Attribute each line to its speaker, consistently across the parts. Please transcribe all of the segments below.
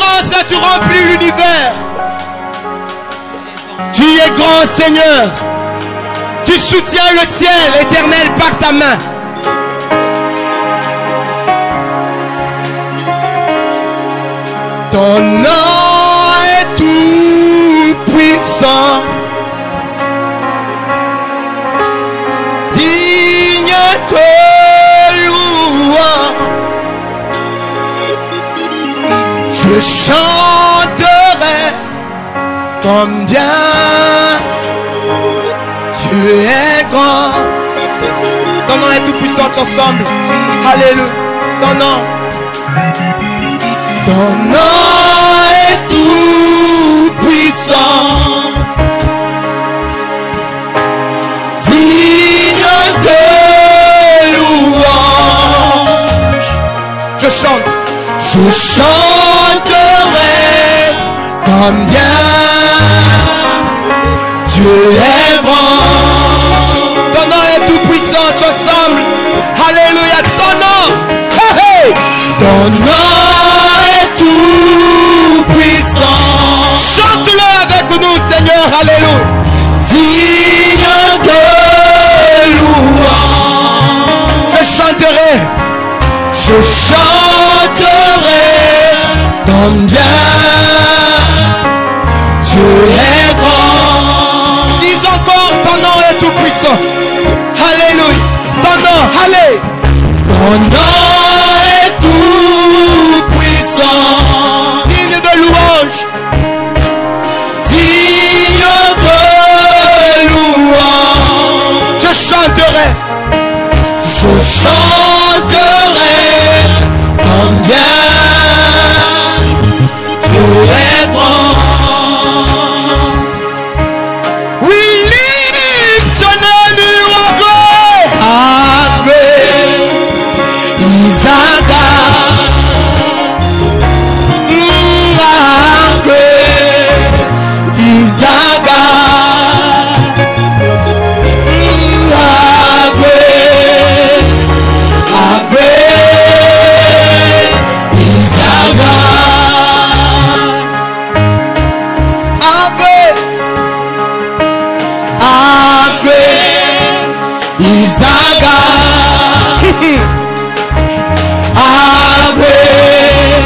Speaker 1: immense et tu remplis l'univers. Tu es grand, Seigneur. Tu soutiens le ciel éternel par ta main. Ton nom est tout puissant, digne de louange. Je chanterai combien tu es grand. Ton nom est tout puissant ensemble. Alléluia. Ton nom. Ton nom est tout puissant, digne de louange. Je chante. Je chanterai combien tu es grand. Ton nom est tout puissant ensemble. Alléluia. Ton nom. Hey, hey. Ton nom est tout puissant. Chante-le avec nous, Seigneur. Alléluia. Digne de louange. Je chanterai. Je chanterai combien tu es grand. Dis encore, ton nom est tout puissant. Alléluia. Ton nom, allez. Ton nom est tout puissant, digne de louange. Digne de louange. Je chanterai. Je chanterai combien tu es grand. We lift your name, you are great. Ah, great is our God. Ah, great is our God. Ah, great is our God. Ah, great is our God. Our great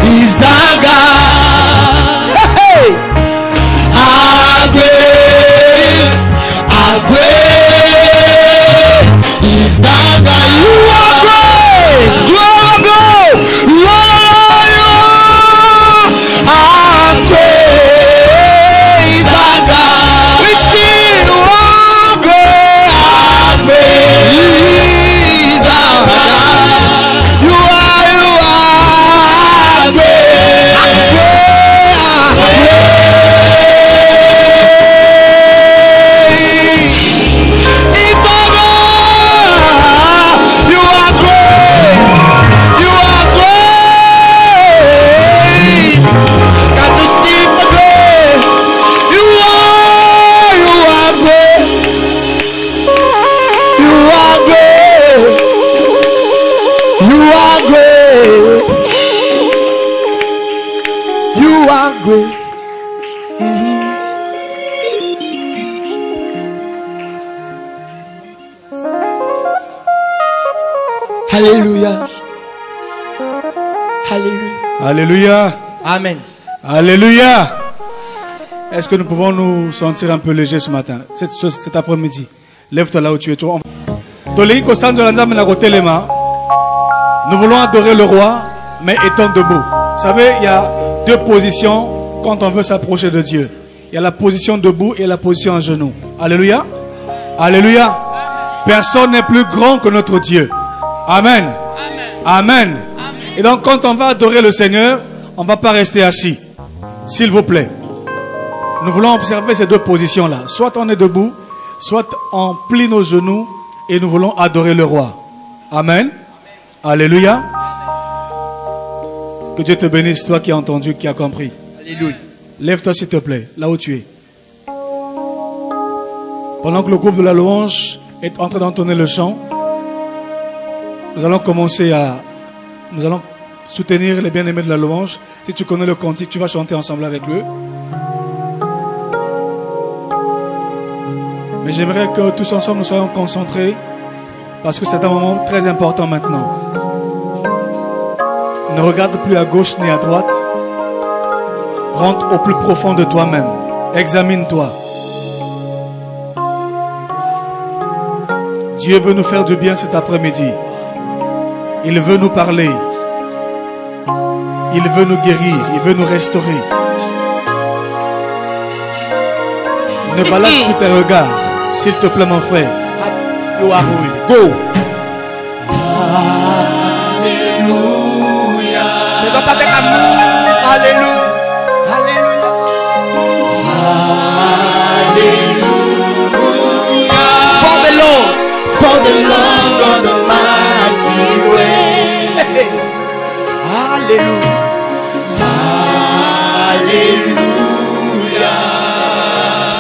Speaker 1: is our God. Hey! Our great is our God. You are great. You are great. You are great is our God. We sing. You are great is our God. You are great. It's our God. You are great. You are great. Got to see the great. You are great. You are great. You are great. You are great. Alléluia. Alléluia.
Speaker 2: Alléluia.
Speaker 1: Amen.
Speaker 2: Alléluia. Est-ce que nous pouvons nous sentir un peu légers ce matin, cet après-midi? Lève-toi là où tu es. Nous voulons adorer le roi, mais étant debout. Vous savez, il y a deux positions quand on veut s'approcher de Dieu. Il y a la position debout et la position en genoux. Alléluia. Alléluia. Personne n'est plus grand que notre Dieu. Amen. Amen. Et donc quand on va adorer le Seigneur, on ne va pas rester assis. S'il vous plaît. Nous voulons observer ces deux positions-là. Soit on est debout, soit on plie nos genoux et nous voulons adorer le roi. Amen. Alléluia. Que Dieu te bénisse, toi qui as entendu, qui as compris.
Speaker 1: Alléluia.
Speaker 2: Lève-toi s'il te plaît, là où tu es. Pendant que le groupe de la louange est en train d'entonner le chant, nous allons commencer à... Nous allons soutenir les bien-aimés de la louange. Si tu connais le cantique, tu vas chanter ensemble avec eux. Mais j'aimerais que tous ensemble nous soyons concentrés parce que c'est un moment très important maintenant. Ne regarde plus à gauche ni à droite. Rentre au plus profond de toi-même. Examine-toi. Dieu veut nous faire du bien cet après-midi. Il veut nous parler. Il veut nous guérir. Il veut nous restaurer. Ne balade plus tes regards. S'il te plaît, mon frère.
Speaker 1: You are go.
Speaker 3: Alléluia.
Speaker 1: Avec amour. Alléluia. Alléluia.
Speaker 3: Alléluia.
Speaker 1: For the Lord.
Speaker 3: For the Lord God Almighty reigns.
Speaker 1: Alléluia.
Speaker 3: Alléluia.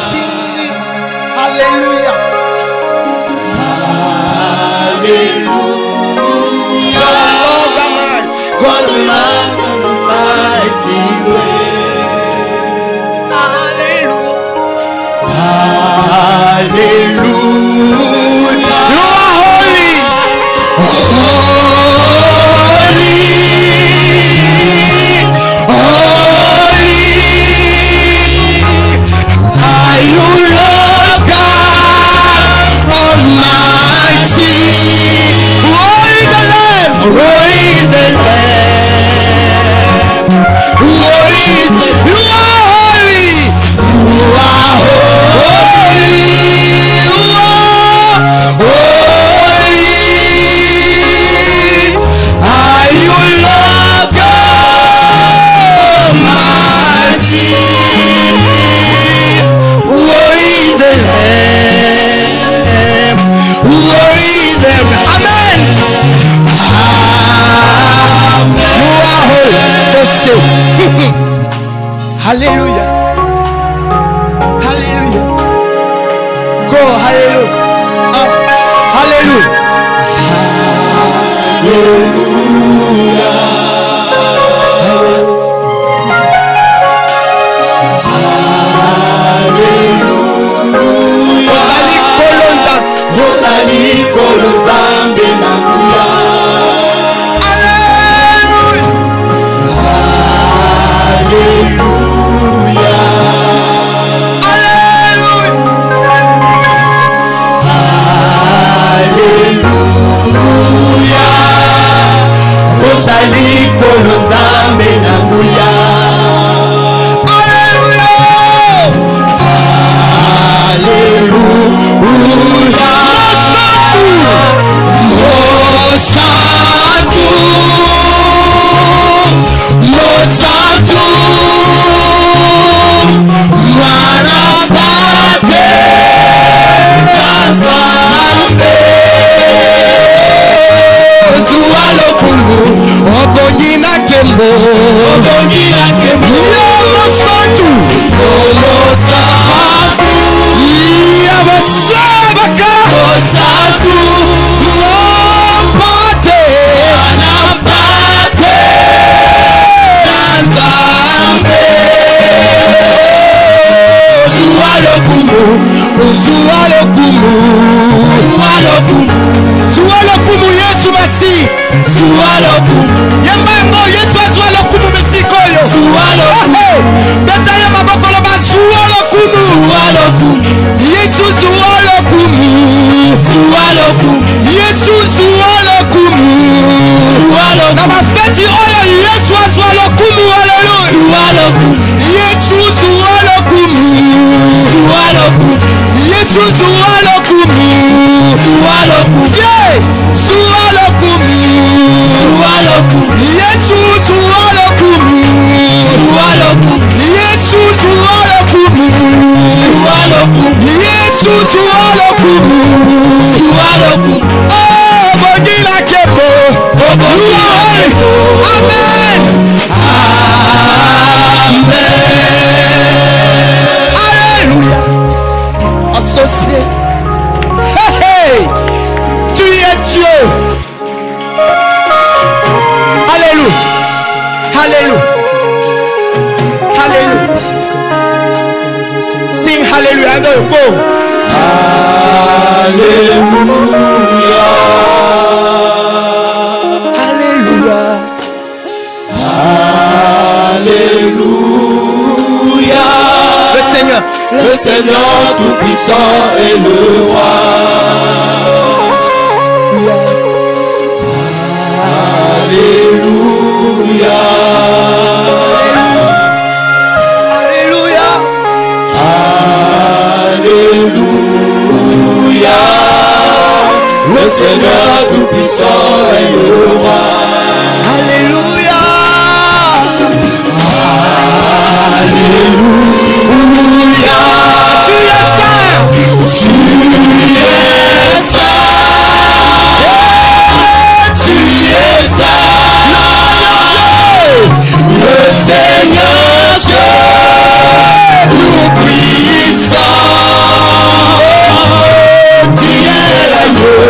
Speaker 1: Sing it. Alléluia.
Speaker 3: Alléluia.
Speaker 1: Lord Almighty.
Speaker 3: God Almighty reigns.
Speaker 1: Alléluia. Alléluia. You are holy. Are you Lord God Almighty? Who is the Lamb?
Speaker 3: Who is the Lamb?
Speaker 1: Who is the You are holy. You are holy. You are holy. Are you Lord God Almighty? Who is the Lamb? Who is the Lamb? Amen. You are holy. So say. Hallelujah. Hallelujah. Go. Hallelujah. Hallelujah. Ozali kolonza.
Speaker 3: Ozali kolonzambe na nguya.
Speaker 1: Hallelujah.
Speaker 3: Alléluia.
Speaker 1: Hallelujah.
Speaker 3: Alléluia. Ozali kolonzambe na nguya.
Speaker 1: Hallelujah. Mosantu. Marabate. Nazambe. Zualokulu. Obongina kembo.
Speaker 3: Obongina kembo.
Speaker 1: Mosantu.
Speaker 3: Mosantu.
Speaker 1: Yabasabaka.
Speaker 3: Mosantu.
Speaker 1: Mompate.
Speaker 3: Anapate.
Speaker 1: Nazambe. Zualokumu. Zualokumu.
Speaker 3: Zualokumu.
Speaker 1: Zualokumu Yesu Masi.
Speaker 3: Zualokumu.
Speaker 1: Yembango Yesu azualokumu mesikoyo.
Speaker 3: Zualokumu.
Speaker 1: Beta ya mabokolo ba zualokumu.
Speaker 3: Zualokumu.
Speaker 1: Yesu zualokumu.
Speaker 3: Zualokumu.
Speaker 1: Yesu zualokumu.
Speaker 3: Zualokumu.
Speaker 1: Na mafeti oyo Yesu azualokumu. Hallelujah.
Speaker 3: Zualokumu.
Speaker 1: Yesu zualokumu.
Speaker 3: Zualokumu.
Speaker 1: Yesu zualokumu.
Speaker 3: Zualokumu.
Speaker 1: Yeah. Zualokumu.
Speaker 3: Zualokumu.
Speaker 1: Yesu zualokumu.
Speaker 3: Zualokumu.
Speaker 1: Yesu zualokumu.
Speaker 3: Zualokumu.
Speaker 1: Yesu zualokumu.
Speaker 3: Zualokumu.
Speaker 1: Oh, bongina kebo.
Speaker 3: Obongina kebo.
Speaker 1: Amen. Amen. Alléluia. Associé. Hey, hey. Tu
Speaker 3: Alléluia.
Speaker 1: Le
Speaker 3: Seigneur tout-puissant est le roi. Alléluia.
Speaker 1: Alléluia.
Speaker 3: Alléluia. Le Seigneur tout-puissant est le roi.
Speaker 1: Alléluia.
Speaker 3: Alléluia.
Speaker 1: Tu es saint.
Speaker 3: Tu es saint. Tu es saint. Le Seigneur Dieu tout-puissant. Digne l'agneau.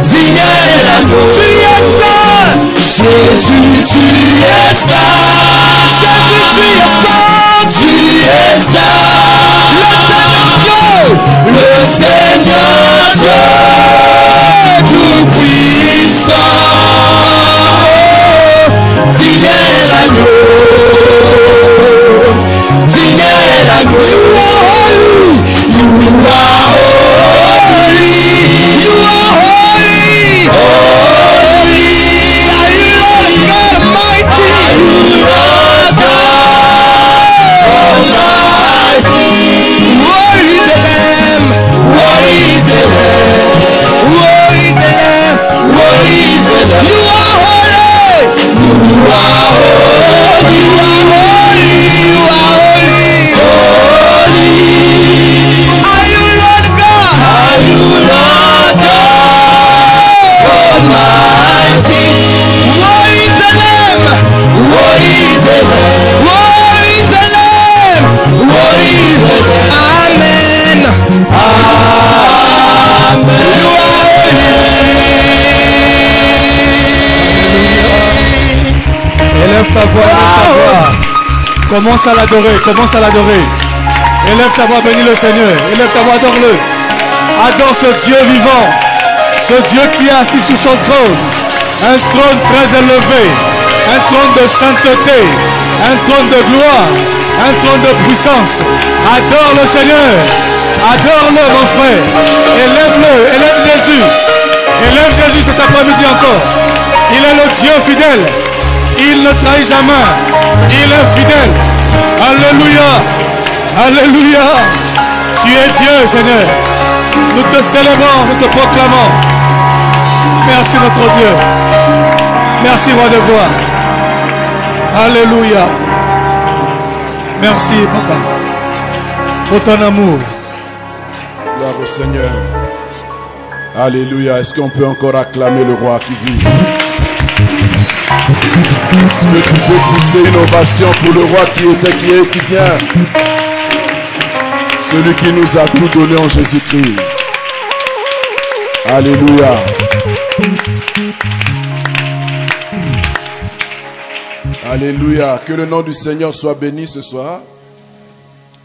Speaker 3: Digne l'agneau.
Speaker 1: Tu es saint.
Speaker 3: Jésus, tu es saint.
Speaker 1: Jésus, tu es saint.
Speaker 3: Tu es saint.
Speaker 1: Le Seigneur Dieu.
Speaker 3: Le Seigneur Dieu tout-puissant. Digne l'agneau. Digne l'agneau. You are holy. You are holy. Holy.
Speaker 1: Are you Lord God Almighty?
Speaker 3: Are you Lord God Almighty?
Speaker 1: Worthy is the Lamb.
Speaker 3: Worthy is the Lamb.
Speaker 1: Worthy is the Lamb.
Speaker 3: Worthy is the Lamb.
Speaker 1: You are holy.
Speaker 3: You are holy.
Speaker 1: You are holy. You are holy.
Speaker 3: Holy.
Speaker 1: Are you Lord God?
Speaker 3: Are you Lord God Almighty?
Speaker 1: Worthy is the Lamb.
Speaker 3: Worthy is the Lamb.
Speaker 1: Worthy is the Lamb.
Speaker 3: Worthy is the Lamb.
Speaker 1: Amen.
Speaker 3: Amen.
Speaker 1: You are
Speaker 2: Élève ta voix, élève ta voix. Commence à l'adorer, commence à l'adorer. Élève ta voix, bénis le Seigneur. Élève ta voix, adore-le. Adore ce Dieu vivant. Ce Dieu qui est assis sur son trône. Un trône très élevé. Un trône de sainteté. Un trône de gloire. Un trône de puissance. Adore le Seigneur. Adore-le, mon frère. Élève-le. Élève Jésus. Élève Jésus cet après-midi encore. Il est le Dieu fidèle. Il ne trahit jamais. Il est fidèle. Alléluia. Alléluia. Tu es Dieu, Seigneur. Nous te célébrons, nous te proclamons. Merci notre Dieu. Merci roi de gloire. Alléluia. Merci papa pour ton amour.
Speaker 4: Gloire au Seigneur. Alléluia. Est-ce qu'on peut encore acclamer le roi qui vit? Est-ce que tu peux pousser une ovation pour le roi qui était, qui est, qui vient? Celui qui nous a tout donné en Jésus-Christ. Alléluia. Alléluia. Que le nom du Seigneur soit béni ce soir.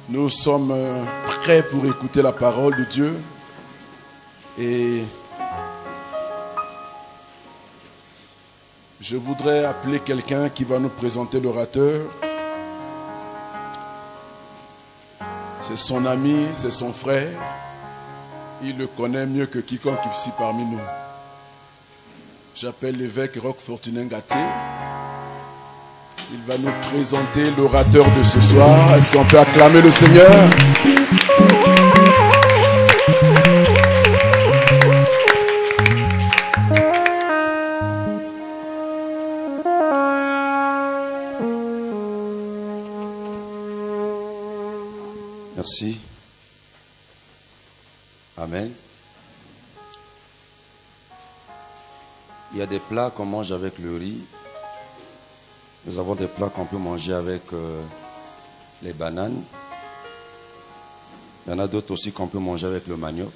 Speaker 4: Nous sommes prêts pour écouter la parole de Dieu. Et je voudrais appeler quelqu'un qui va nous présenter l'orateur. C'est son ami, c'est son frère. Il le connaît mieux que quiconque ici parmi nous. J'appelle l'évêque Roch Fortuné Ngaté. Il va nous présenter l'orateur de ce soir. Est-ce qu'on peut acclamer le Seigneur?
Speaker 5: Merci. Amen. Il y a des plats qu'on mange avec le riz. Nous avons des plats qu'on peut manger avec les bananes. Il y en a d'autres aussi qu'on peut manger avec le manioc.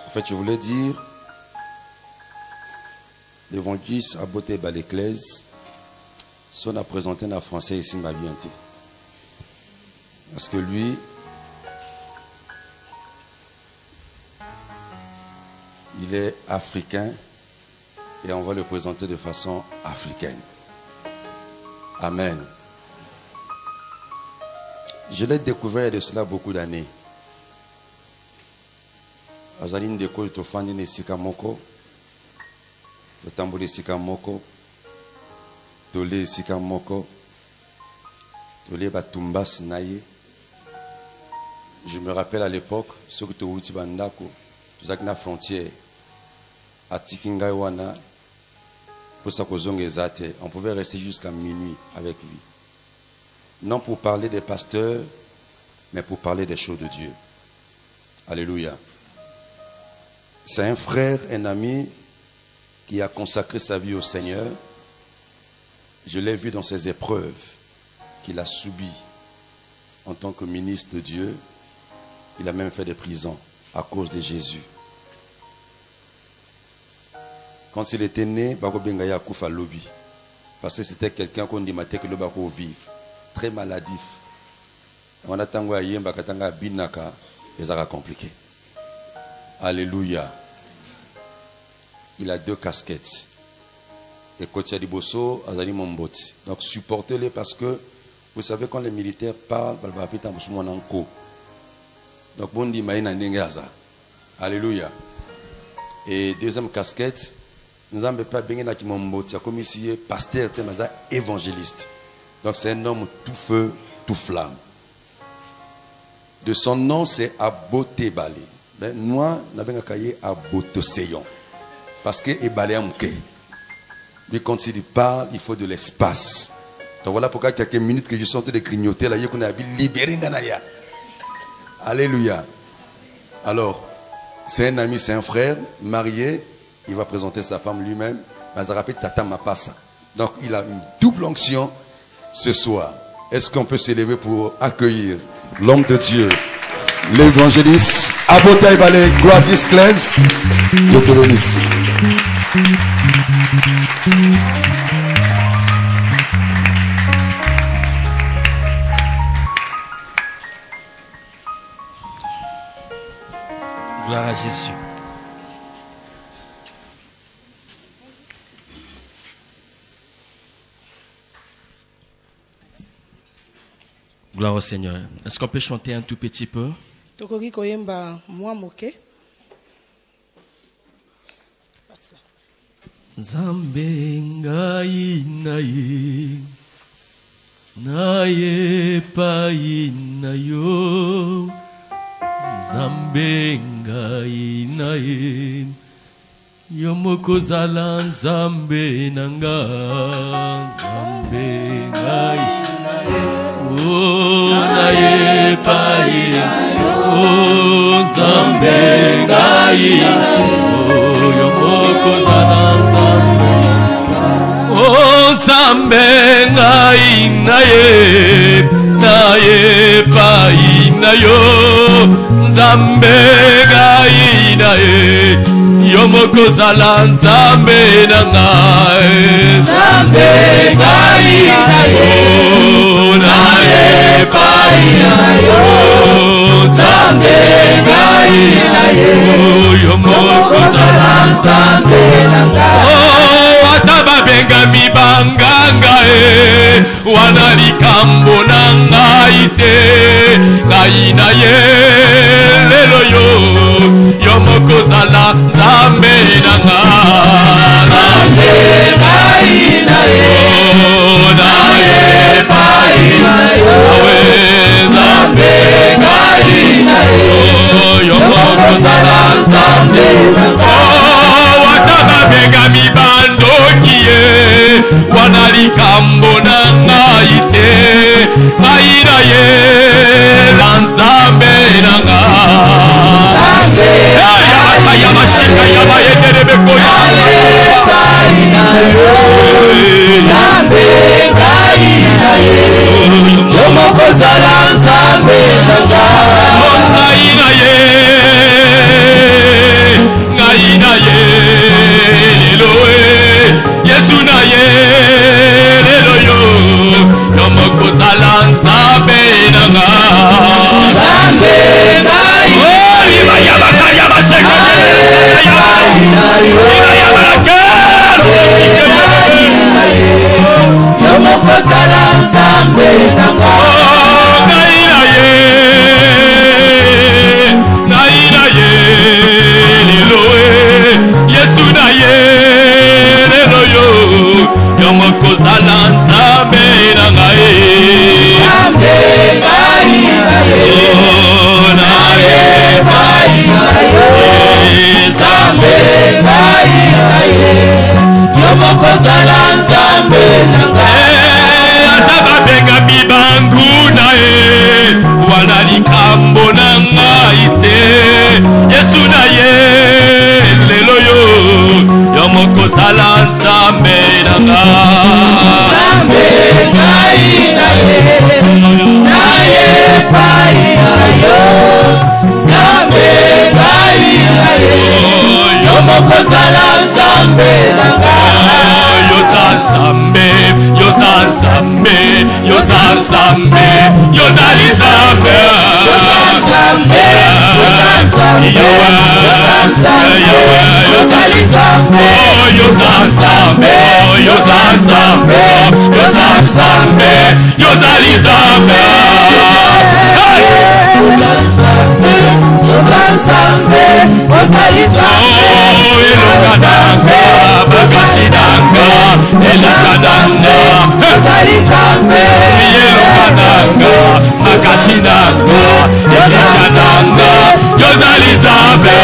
Speaker 5: En fait, je voulais dire, l'évangéliste a beauté l'église, son a présenté en français ici, m'a bien dit. Parce que lui, il est africain et on va le présenter de façon africaine. Amen. Je l'ai découvert il y a de cela beaucoup d'années. Azali ndeko tofandi ne sika moko, totamboli sika moko, tole sika moko, tole batumbas naye. Je me rappelle à l'époque, ce que tu as dit bandako, tu as na frontière, à Tikinga wana, pour ça on pouvait rester jusqu'à minuit avec lui. Non pour parler des pasteurs, mais pour parler des choses de Dieu. Alléluia. C'est un frère, un ami qui a consacré sa vie au Seigneur. Je l'ai vu dans ses épreuves qu'il a subies en tant que ministre de Dieu. Il a même fait des prisons à cause de Jésus. Quand il était né, Bakobengaya Koufa Lobby. Parce que c'était quelqu'un qu'on dit que le Bako vive. Très maladif. On a tango ayem bakatanga binaka, et ça a compliqué. Alléluia. Il a 2 casquettes. Et Kotia Diboso, Azali Momboti. Donc supportez-les parce que vous savez quand les militaires parlent, donc bon dit maïna nengaza. Alléluia. Et deuxième casquette, nous n'avons pas bien na Momboti, comme ici pasteur, évangéliste. Donc c'est un homme tout feu, tout flamme. De son nom c'est Abote Balé. Ben moi, n'avons pas Abote Seyon. Parce que Ebalé Amke. Mais quand il parle, il faut de l'espace. Donc voilà pourquoi quelques minutes que je suis en train de grignoter là, qu'on a libéré Ganaya. Alléluia. Alors, c'est un ami, c'est un frère, marié. Il va présenter sa femme lui-même. Mazarapi Tata Mapasa. Donc il a une double onction ce soir. Est-ce qu'on peut s'élever pour accueillir l'homme de Dieu, l'évangéliste Abotaï Balé, Gladys Claise. Dieu te bénisse.
Speaker 6: Gloire à Jésus. Gloire au Seigneur. Est-ce qu'on peut chanter un tout petit peu? Nzambe ngai naye naye pai na yo Nzambe ngai naye yo moko zala Nzambe nanga Nzambe ngai oh naye pai na yo Nzambe ngai oh yo moko zala oh Nzambe ngai naye naye pai na yo Nzambe ngai naye yo moko zala Nzambe na ngai Nzambe ngai naye oh naye pai na yo Nzambe ngai naye yo moko zala Nzambe na ngai Atababenga mibanganga wanalikambo na ngai te ngai na ye lelo yo yo moko zala Nzambe na ngai Nzambe ngai na ye oh na ye pai na yo Nzambe ngai na ye yo moko zala Nzambe na ngai watababenga mibando kiye wanalikambo na ngai te ngai na ye Nzambe na ngai ya mashika ya bayenderebe koya Nzambe ngai na ye yo moko zala Nzambe na ngai na ye ngai na ye Yesu na ye lelo yo yo moko zala Nzambe na ngai Nzambe ngai oh liba ya bakaya baseka liba ya bakaya yo moko zala
Speaker 3: kozala nzambe nanga
Speaker 6: ata babenga bibangu na ye wana likambo na ngai te yesu na ye lelo yo yo moko ozala nzambe nanga
Speaker 3: nzambe ngai na ye pai na yo nzambe ngai na ye yo moko ozala nzambe nanga
Speaker 6: yoza nzambe yoza nzambe yoza nzambe yozali nzambe
Speaker 3: yozali nzambe
Speaker 6: yoza nzambe yoza nzambe yoza nzambe yozali nzambe elokadanga bakasidanga elokadanga elokadanga makasidanga elokadanga yozali nzambe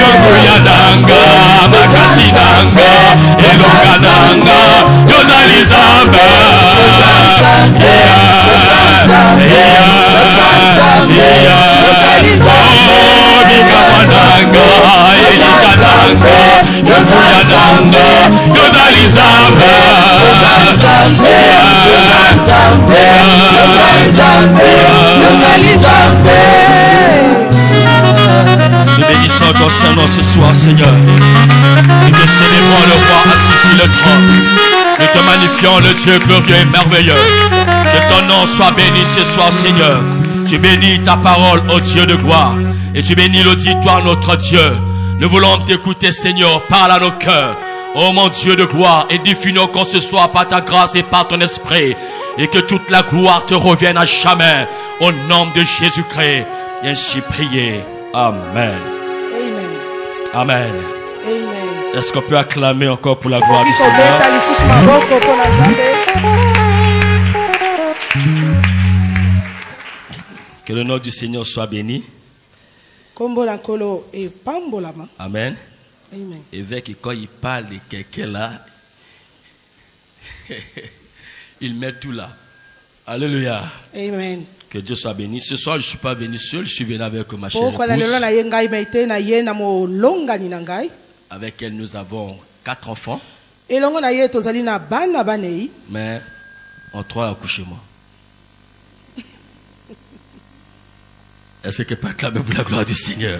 Speaker 6: yokoyadanga makasidanga elokadanga yozali nzambe bikamadanga elikadanga yokoyadanga yozali nzambe nous bénissons ton Saint-Nom ce soir, Seigneur. Nous te célébrons le roi assis sur le trône. Nous te magnifions le Dieu glorieux et merveilleux. Que ton nom soit béni ce soir, Seigneur. Tu bénis ta parole, ô Dieu de gloire. Et tu bénis l'auditoire, notre Dieu. Nous voulons t'écouter, Seigneur. Parle à nos cœurs. Ô mon Dieu de gloire. Édifie-nous qu'on se soit par ta grâce et par ton esprit. Et que toute la gloire te revienne à jamais. Au nom de Jésus-Christ. Et ainsi prier. Amen. Amen.
Speaker 3: Amen.
Speaker 6: Est-ce qu'on peut acclamer encore pour la gloire du Seigneur? Que le nom du Seigneur soit béni. Amen.
Speaker 3: Amen.
Speaker 6: Évêque, quand il parle de quelqu'un là, il met tout là. Alléluia.
Speaker 3: Amen.
Speaker 6: Que Dieu soit béni. Ce soir, je ne suis pas venu seul, je suis venu avec ma chère épouse, avec elle nous avons 4 enfants. Mais en 3 accouchements. Est-ce que peut acclamer pour la gloire du Seigneur?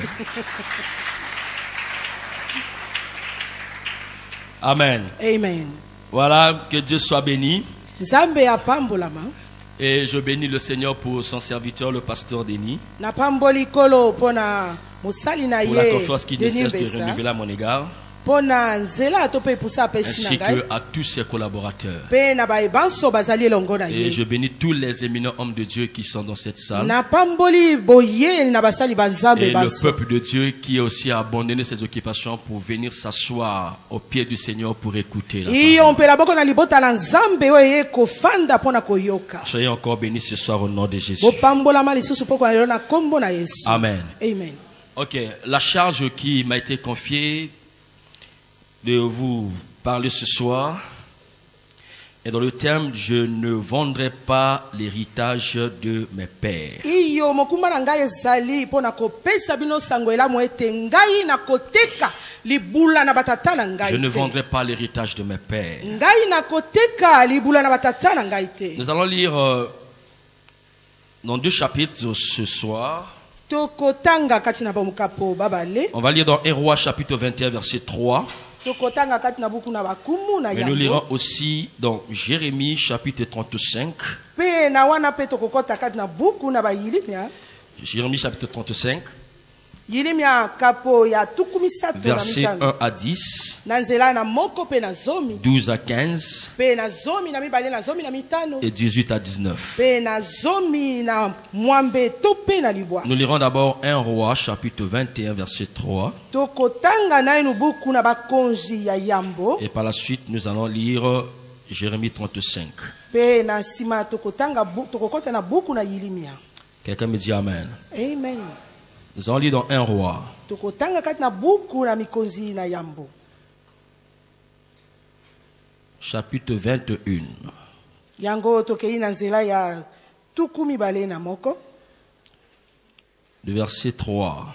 Speaker 6: Amen.
Speaker 3: Amen.
Speaker 6: Voilà, que Dieu soit béni. Et je bénis le Seigneur pour son serviteur, le pasteur Denis, pour la confiance qu'il ne cesse de renouveler à mon égard, ainsi qu'à tous ses collaborateurs. Et je bénis tous les éminents hommes de Dieu qui sont dans cette salle. Et le peuple de Dieu qui a aussi abandonné ses occupations pour venir s'asseoir au pied du Seigneur pour écouter la parole. Soyez encore bénis ce soir au nom de Jésus. Amen.
Speaker 3: Amen.
Speaker 6: Ok, la charge qui m'a été confiée de vous parler ce soir et dans le terme je ne vendrai pas l'héritage de mes pères.
Speaker 3: Je
Speaker 6: ne vendrai pas l'héritage de mes pères. Nous allons lire dans 2 chapitres ce soir. On va lire dans 1 Roi chapitre 21 verset 3. Mais nous lirons aussi dans Jérémie chapitre 35. Jérémie chapitre 35. Versets 1 à 10, 12 à 15 et 18 à 19. Nous lirons d'abord 1 Roi chapitre 21 verset 3. Et par la suite nous allons lire Jérémie 35. Quelqu'un me dit Amen.
Speaker 3: Amen.
Speaker 6: Nous allons lire dans 1 roi.
Speaker 3: Tokotanga kati na buku na mikonzi na yambo.
Speaker 6: Chapitre 21.
Speaker 3: Yango tokei na nzela ya tuku mibale na moko.
Speaker 6: Le verset 3.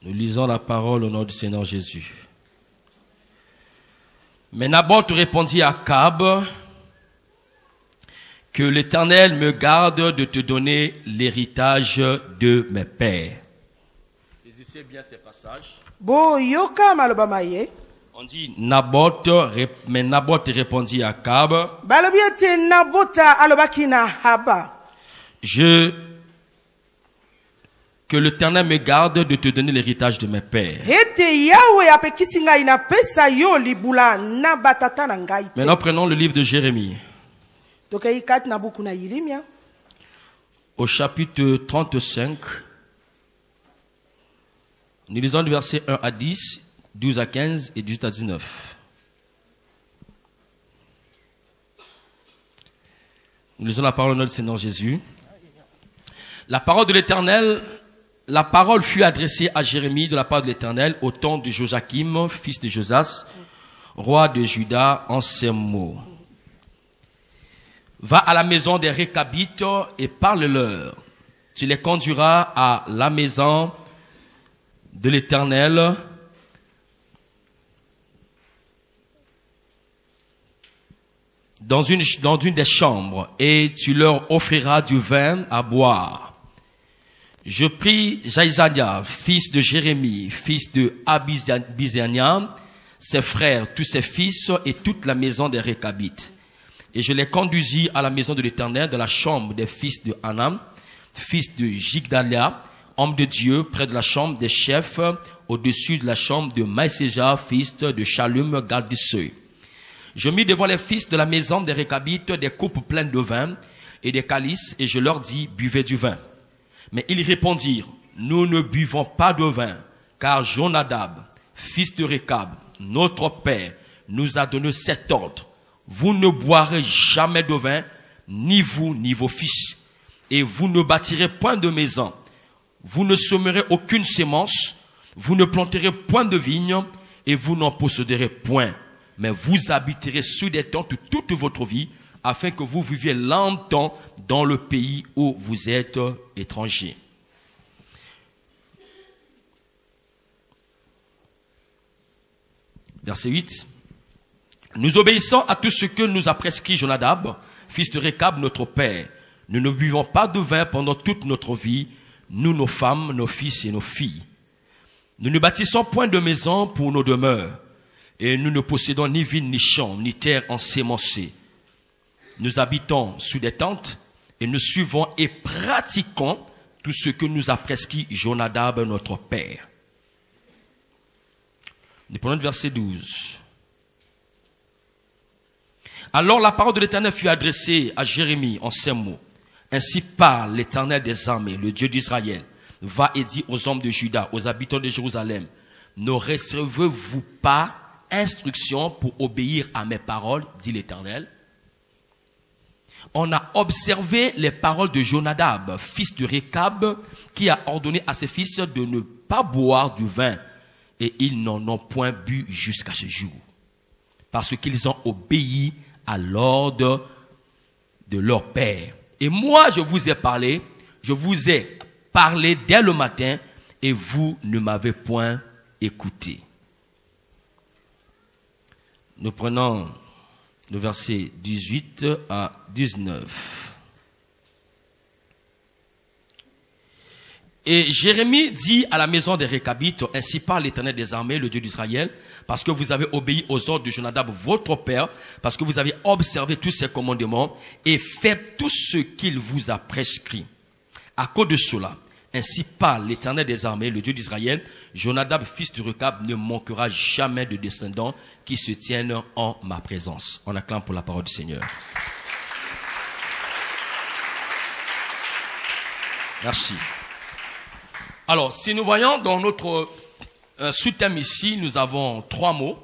Speaker 6: Nous lisons la parole au nom du Seigneur Jésus. Mais Naboth répondit à Akab, que l'Éternel me garde de te donner l'héritage de mes pères. Saisissez bien ces passages.
Speaker 3: Bo yoka maloba maye.
Speaker 6: On dit Naboth, mais Naboth répondit à Akab,
Speaker 3: Balobi ete Nabota alobaki na haba.
Speaker 6: Que l'Éternel me garde de te donner l'héritage de mes pères.
Speaker 3: Ete Yahweh apekisi ngai na pesa yo libula na batata na ngai te.
Speaker 6: Maintenant prenons le livre de Jérémie.
Speaker 3: Tokei kati na buku na Yirimia.
Speaker 6: Au chapitre 35, nous lisons du verset 1 à 10, 12 à 15 et 18 à 19. Nous lisons la parole au nom du Seigneur Jésus. La parole de l'Éternel, la parole fut adressée à Jérémie de la part de l'Éternel au temps de Joachim, fils de Josas, roi de Juda, en ces mots. Va à la maison des Récabites et parle-leur. Tu les conduiras à la maison de l'Éternel, dans une des chambres, et tu leur offriras du vin à boire. Je pris Jaïzania, fils de Jérémie, fils de Abizania, ses frères, tous ses fils et toute la maison des Récabites. Et je les conduisis à la maison de l'Éternel, dans la chambre des fils de Anam, fils de Jigdalia, homme de Dieu, près de la chambre des chefs, au-dessus de la chambre de Maïséja, fils de Shalum, garde du seuil. Je mis devant les fils de la maison des Récabites des coupes pleines de vin et des calices, et je leur dis, buvez du vin. Mais ils répondirent, nous ne buvons pas de vin, car Jonadab, fils de Récab, notre père, nous a donné cet ordre. Vous ne boirez jamais de vin, ni vous, ni vos fils, et vous ne bâtirez point de maison. Vous ne semerez aucune sémence, vous ne planterez point de vigne, et vous n'en posséderez point. Mais vous habiterez sous des tentes toute votre vie, afin que vous viviez longtemps dans le pays où vous êtes étrangers. Verset 8. Nous obéissons à tout ce que nous a prescrit Jonadab, fils de Récab, notre père. Nous ne buvons pas de vin pendant toute notre vie, nous, nos femmes, nos fils et nos filles. Nous ne bâtissons point de maison pour nos demeures, et nous ne possédons ni vignes, ni champs, ni terre ensémencée. Nous habitons sous des tentes, et nous suivons et pratiquons tout ce que nous a prescrit Jonadab, notre père. Nous prenons le verset 12. Alors la parole de l'Éternel fut adressée à Jérémie en ces mots. Ainsi parle l'Éternel des armées, le Dieu d'Israël. Va et dis aux hommes de Juda, aux habitants de Jérusalem, ne recevez-vous pas instruction pour obéir à mes paroles, dit l'Éternel. On a observé les paroles de Jonadab, fils de Récab, qui a ordonné à ses fils de ne pas boire du vin. Et ils n'en ont point bu jusqu'à ce jour. Parce qu'ils ont obéi à l'ordre de leur père. Et moi, je vous ai parlé dès le matin, et vous ne m'avez point écouté. Nous prenons le verset 18 à 19. Et Jérémie dit à la maison des Récabites, ainsi parle l'Éternel des armées, le Dieu d'Israël, parce que vous avez obéi aux ordres de Jonadab, votre père, parce que vous avez observé tous ses commandements et fait tout ce qu'il vous a prescrit. À cause de cela, ainsi parle l'Éternel des armées, le Dieu d'Israël, Jonadab, fils de Récab, ne manquera jamais de descendants qui se tiennent en ma présence. On acclame pour la parole du Seigneur. Merci. Alors, si nous voyons dans notre sous-thème ici, nous avons 3 mots.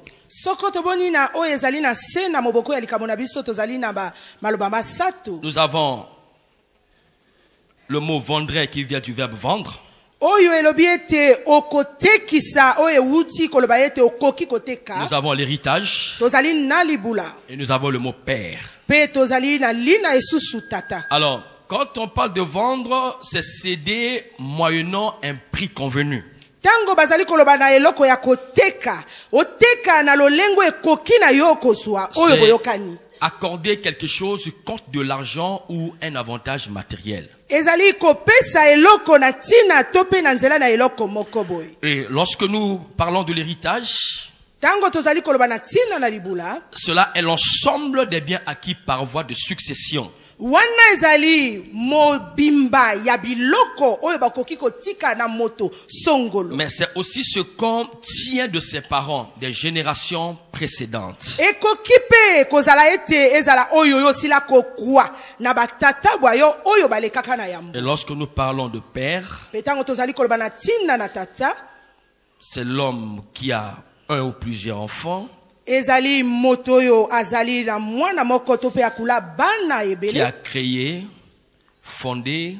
Speaker 6: Nous avons le mot vendrait qui vient du verbe vendre.
Speaker 3: oyo elobi ete okotekisa oyo ewuti koloba ete okoki koteka.
Speaker 6: Nous avons l'héritage
Speaker 3: Tozali na libula.
Speaker 6: et nous avons le mot père.
Speaker 3: Pe tozali na lina esusu tata.
Speaker 6: Alors, quand on parle de vendre, c'est céder moyennant un prix convenu.
Speaker 3: Tango bazali koloba na eloko ya koteka. Oteka na lolengo ekoki na yo kozwa oyo boyokani.
Speaker 6: Accorder quelque chose contre de l'argent ou un avantage matériel.
Speaker 3: Ezali kopesa eloko na tina tope na nzela na eloko moko boy.
Speaker 6: Et lorsque nous parlons de l'héritage,
Speaker 3: Tango tozali koloba na tina na libula.
Speaker 6: cela est l'ensemble des biens acquis par voie de succession.
Speaker 3: Wana ezali mobimba ya biloko oyo bakoki kotika na moto songolo.
Speaker 6: Mais c'est aussi ce qu'on tient de ses parents des générations précédentes.
Speaker 3: Ekoki pe kozala ete ezala oyo yo sila kokwa na batata bwayo oyo balekaka na yambo.
Speaker 6: Et lorsque nous parlons de père,
Speaker 3: Petango tozali koloba na tina na tata.
Speaker 6: c'est l'homme qui a un ou plusieurs enfants,
Speaker 3: Ezali moto yo azali na mwana moko to pe akula bana
Speaker 6: qui
Speaker 3: ebele.
Speaker 6: a créé, fondé,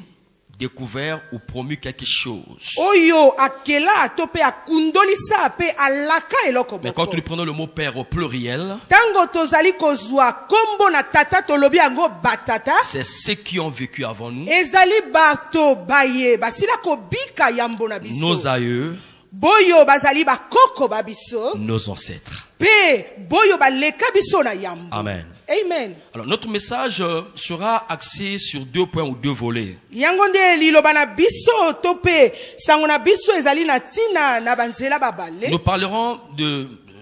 Speaker 6: découvert ou promu quelque chose.
Speaker 3: Oyo akela to pe akundolisa pe alaka eloko
Speaker 6: Mais quand
Speaker 3: moko.
Speaker 6: nous prenons le mot père au pluriel,
Speaker 3: Tango tozali kozwa kombo na tata tolobi yango batata.
Speaker 6: c'est ceux qui ont vécu avant nous,
Speaker 3: Ezali bato baye basila kobika yambo na biso.
Speaker 6: nos aïeux,
Speaker 3: Boyo bazali bakoko babiso.
Speaker 6: nos ancêtres.
Speaker 3: Pe boyo baleka biso na yambo.
Speaker 6: Amen.
Speaker 3: Amen.
Speaker 6: Alors notre message sera axé sur 2 points ou 2 volets.
Speaker 3: Yango nde liloba na biso tope sango na biso ezali na tina na banzela babale.
Speaker 6: Nous parlerons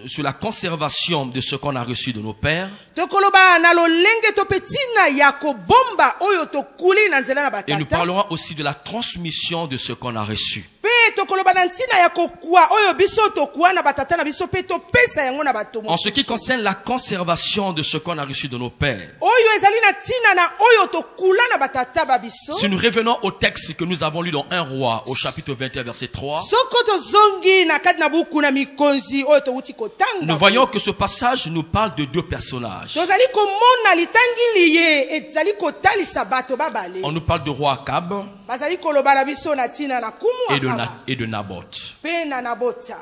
Speaker 6: sur la conservation de ce qu'on a reçu de nos pères.
Speaker 3: Tokoloba na lolenge tope tina ya kobomba oyo tokuli na nzela na
Speaker 6: Et nous
Speaker 3: batata.
Speaker 6: parlerons aussi de la transmission de ce qu'on a reçu.
Speaker 3: Pe tokoloba na ntina ya kokwa oyo biso tokwa na batata na biso pe topesa yango na bato
Speaker 6: En ce qui concerne la conservation de ce qu'on a reçu de nos pères,
Speaker 3: oyo ezali na tina na oyo tokula na batata babiso.
Speaker 6: si nous revenons au texte que nous avons lu dans 1 Roi, au chapitre 21, verset 3,
Speaker 3: Soko tozongi na kati na buku na mikonzi oyo towuti kotanga.
Speaker 6: nous voyons que ce passage nous parle de 2 personnages.
Speaker 3: Tozali komona litangili ye ezali kotalisa bato babale.
Speaker 6: On nous parle de roi Akab
Speaker 3: Bazali koloba na biso na tina na kumu
Speaker 6: et de Naboth.
Speaker 3: pe na nabota.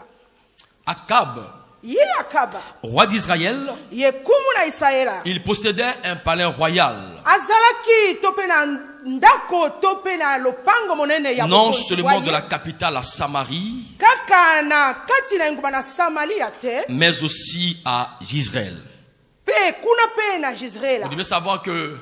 Speaker 6: Akab,
Speaker 3: Ye akaba.
Speaker 6: roi d'Israël,
Speaker 3: Ye kumu na Israela.
Speaker 6: il possédait un palais royal.
Speaker 3: Azalaki tope na ndako tope na lopango monene ya
Speaker 6: Non
Speaker 3: bokonzi
Speaker 6: seulement
Speaker 3: wa
Speaker 6: de
Speaker 3: ye.
Speaker 6: la capitale à Samarie,
Speaker 3: Kaka na kati na nguma na Samaria te.
Speaker 6: mais aussi à Israël.
Speaker 3: Pe kuna pe na Jezreela.
Speaker 6: Vous devez savoir que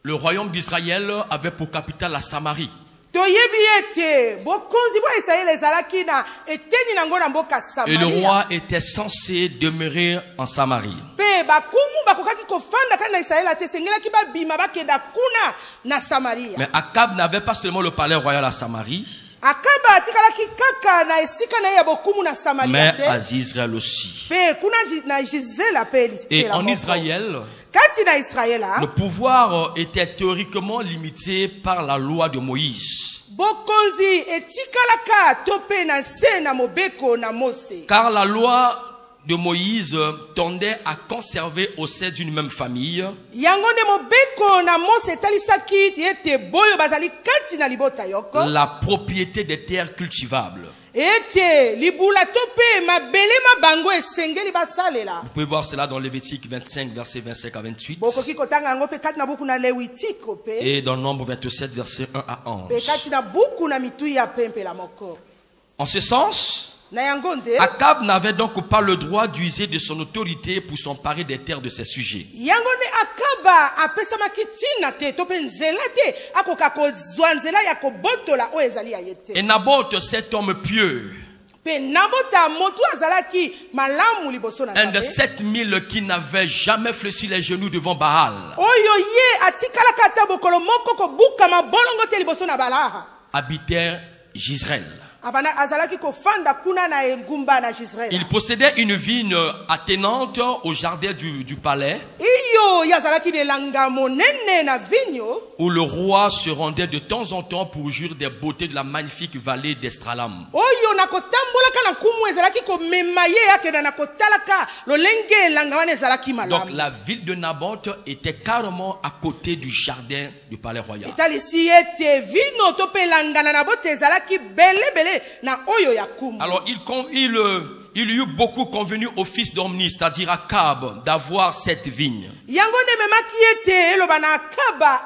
Speaker 6: le royaume d'Israël avait pour capitale la Samarie.
Speaker 3: Toyebi ete bokonzi bwa Israela ezalaki na eteni nango na mboka
Speaker 6: Et le
Speaker 3: Samaria.
Speaker 6: roi était censé demeurer en Samarie.
Speaker 3: Pe bakumu bakokaki kofanda kana na Israela te sengelaki babima bakenda kuna na Samaria.
Speaker 6: Mais Akab n'avait pas seulement le palais royal à Samarie,
Speaker 3: Akaba atikalaki kaka na esika na ye ya bokumu na Samaria
Speaker 6: mais
Speaker 3: te.
Speaker 6: à Israël aussi.
Speaker 3: Pe kuna na Gisela pe
Speaker 6: Et
Speaker 3: la
Speaker 6: en
Speaker 3: moko.
Speaker 6: Israël,
Speaker 3: Kati na Israela
Speaker 6: le pouvoir était théoriquement limité par la loi de Moïse.
Speaker 3: bokonzi etikalaka tope na se na mobeko na Mose.
Speaker 6: Car la loi de Moïse tendait à conserver au sein d'une même famille
Speaker 3: Yango nde mobeko na Mose etalisaki ete boyo bazali kati na libota yoko.
Speaker 6: la propriété des terres cultivables.
Speaker 3: Ete libula tope mabele mabango esengeli basalela.
Speaker 6: Vous pouvez voir cela dans Lévitique 25, versets 25 à 28,
Speaker 3: Bokoki kotanga yango pe kati na buku na Lewitiko pe.
Speaker 6: et dans Nombre 27, versets 1 à
Speaker 3: Pe
Speaker 6: 11.
Speaker 3: kati na buku na mitu ya pempe la moko.
Speaker 6: En ce sens,
Speaker 3: Na yango nde
Speaker 6: Akab n'avait donc pas le droit d'user de son autorité pour s'emparer des terres de ses sujets.
Speaker 3: yango nde akaba apesamaki tina te to pe nzela te akoka kozwa nzela ya kobotola oyo ezali ya ye te.
Speaker 6: Et Naboth, cet homme pieux,
Speaker 3: Pe nabota motu azalaki malamu liboso na
Speaker 6: un de
Speaker 3: Nzambe.
Speaker 6: 7000 qui n'avait jamais fléchi les genoux devant Baal,
Speaker 3: Oyo ye atikalaka ata bokolo moko kobukama bolongo te liboso na Balaha.
Speaker 6: habitait Gisraël.
Speaker 3: Abana azalaki kofanda kuna na engumba na Jezreela.
Speaker 6: Il possédait une vigne attenante au jardin du palais.
Speaker 3: Iyo oyo yazalaki nelanga monene na vinyo,
Speaker 6: où le roi se rendait de temps en temps pour jouir des beautés de la magnifique vallée d'Estralam.
Speaker 3: oyo nakotambolaka na kumu ezalaki komema ye akenda na kotalaka lolenge elanga wana ezalaki
Speaker 6: Donc
Speaker 3: malamu.
Speaker 6: la ville de Naboth était carrément à côté du jardin du palais royal.
Speaker 3: etalisi ete vino to mpe elanga na Naboth ezalaki belebele na oyo ya kumu.
Speaker 6: Alors il y eut beaucoup convenu au fils d'Omni, c'est-à-dire à Akab, d'avoir cette vigne.
Speaker 3: yango nde ememaki ete eloba na Akaba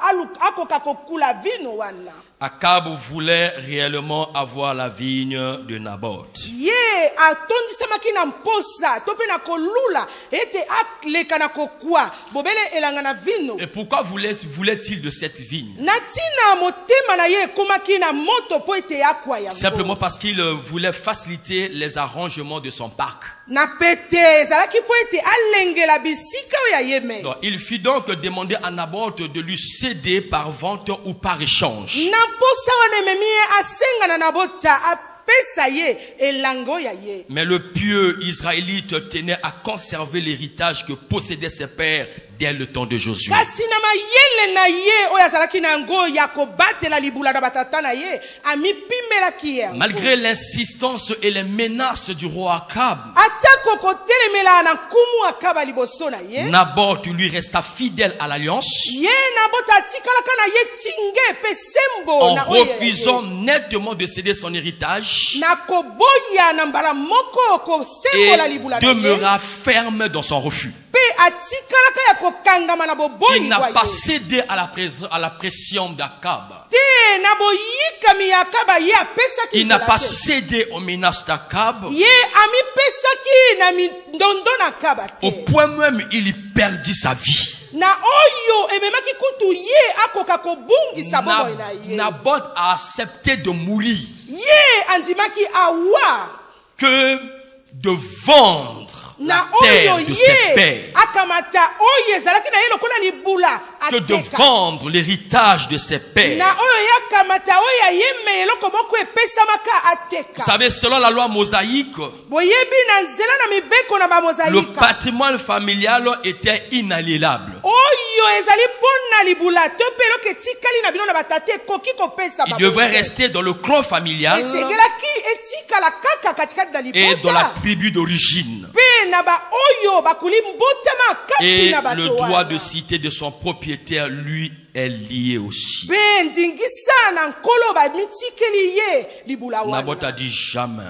Speaker 3: akoka kokula vino wana.
Speaker 6: Akab voulait réellement avoir la vigne de Naboth.
Speaker 3: ye atondisamaki na mposa to mpe na kolula ete aleka na kokwa bobele elanga na vino.
Speaker 6: Et pourquoi voulait-il de cette vigne?
Speaker 3: na ntina motema na ye ekomaki na moto mpo ete akwa yango.
Speaker 6: Simplement parce qu'il voulait faciliter les arrangements de son parc.
Speaker 3: na pete ezalaki mpo ete alengela bisika oyo ya ye me.
Speaker 6: Donc, il fit donc demander à Naboth de lui céder par vente ou par échange.
Speaker 3: na mposa wana ememi ye asenga na Nabota apesa ye elanga oyo ya ye.
Speaker 6: Mais le pieux israélite tenait à conserver l'héritage que possédaient ses pères dès le temps de Josué.
Speaker 3: kasi na mayele na ye oyo azalaki na yango ya kobatela libula na batata na ye amipimelaki ye yango.
Speaker 6: Malgré l'insistance et les menaces du roi Akab,
Speaker 3: atako kotelemela na nkumu Akaba liboso na ye,
Speaker 6: Naboth lui resta fidèle à l'alliance
Speaker 3: ye Nabota atikalaka na ye tinge pe sembo
Speaker 6: en
Speaker 3: na oyo ya ye.
Speaker 6: refusant nettement de céder son héritage
Speaker 3: na koboya na mbala moko kosembola
Speaker 6: et
Speaker 3: libula na ye
Speaker 6: demeura ferme dans son refus.
Speaker 3: pe atikalaka ya kokangama na boboyi
Speaker 6: Il n'a
Speaker 3: bwa
Speaker 6: pas
Speaker 3: ye.
Speaker 6: cédé à la pression d'Akab.
Speaker 3: te na boyikami ya Akaba ye apesaki
Speaker 6: Il n'a
Speaker 3: nzela
Speaker 6: pas
Speaker 3: te.
Speaker 6: cédé aux menaces d'Akab.
Speaker 3: ye amipesaki na mindondo na Akaba
Speaker 6: Au
Speaker 3: te.
Speaker 6: point même, il y perdit sa vie.
Speaker 3: na oyo ememaki kutu ye akoka kobungisa bomoi na ye.
Speaker 6: Naboth a accepté de mourir
Speaker 3: ye andimaki awa
Speaker 6: que de vendre
Speaker 3: na
Speaker 6: la
Speaker 3: oyo
Speaker 6: terre de ses
Speaker 3: ye
Speaker 6: pères,
Speaker 3: akamata oyo ezalaki na ye lokola libula
Speaker 6: que de
Speaker 3: ateka.
Speaker 6: vendre l'héritage de ses
Speaker 3: na
Speaker 6: pères.
Speaker 3: oyo ye akamata oyo ya ye me eloko moko epesamaka
Speaker 6: Vous
Speaker 3: ateka.
Speaker 6: savez, selon la loi mosaïque,
Speaker 3: boyebi na nzela na mibeko na
Speaker 6: le
Speaker 3: bamozaika
Speaker 6: patrimoine familial était inaliénable.
Speaker 3: oyo ezali mpona libula to mpe eloko etikali na bino na batate ekoki kopesa
Speaker 6: Il devrait rester dans le clan familial
Speaker 3: esengelaki etikala kaka katikati na
Speaker 6: et dans la
Speaker 3: libota
Speaker 6: tribu d'origine.
Speaker 3: mpe na baoyo bakuli mbotama kati
Speaker 6: Et
Speaker 3: na
Speaker 6: le
Speaker 3: bato
Speaker 6: droit
Speaker 3: wana.
Speaker 6: de cité de son propriétaire, lui, est lié aussi.
Speaker 3: mpe ndingisa na nkolo bamitikeli ye libula
Speaker 6: Naboth
Speaker 3: wana.
Speaker 6: a dit jamais,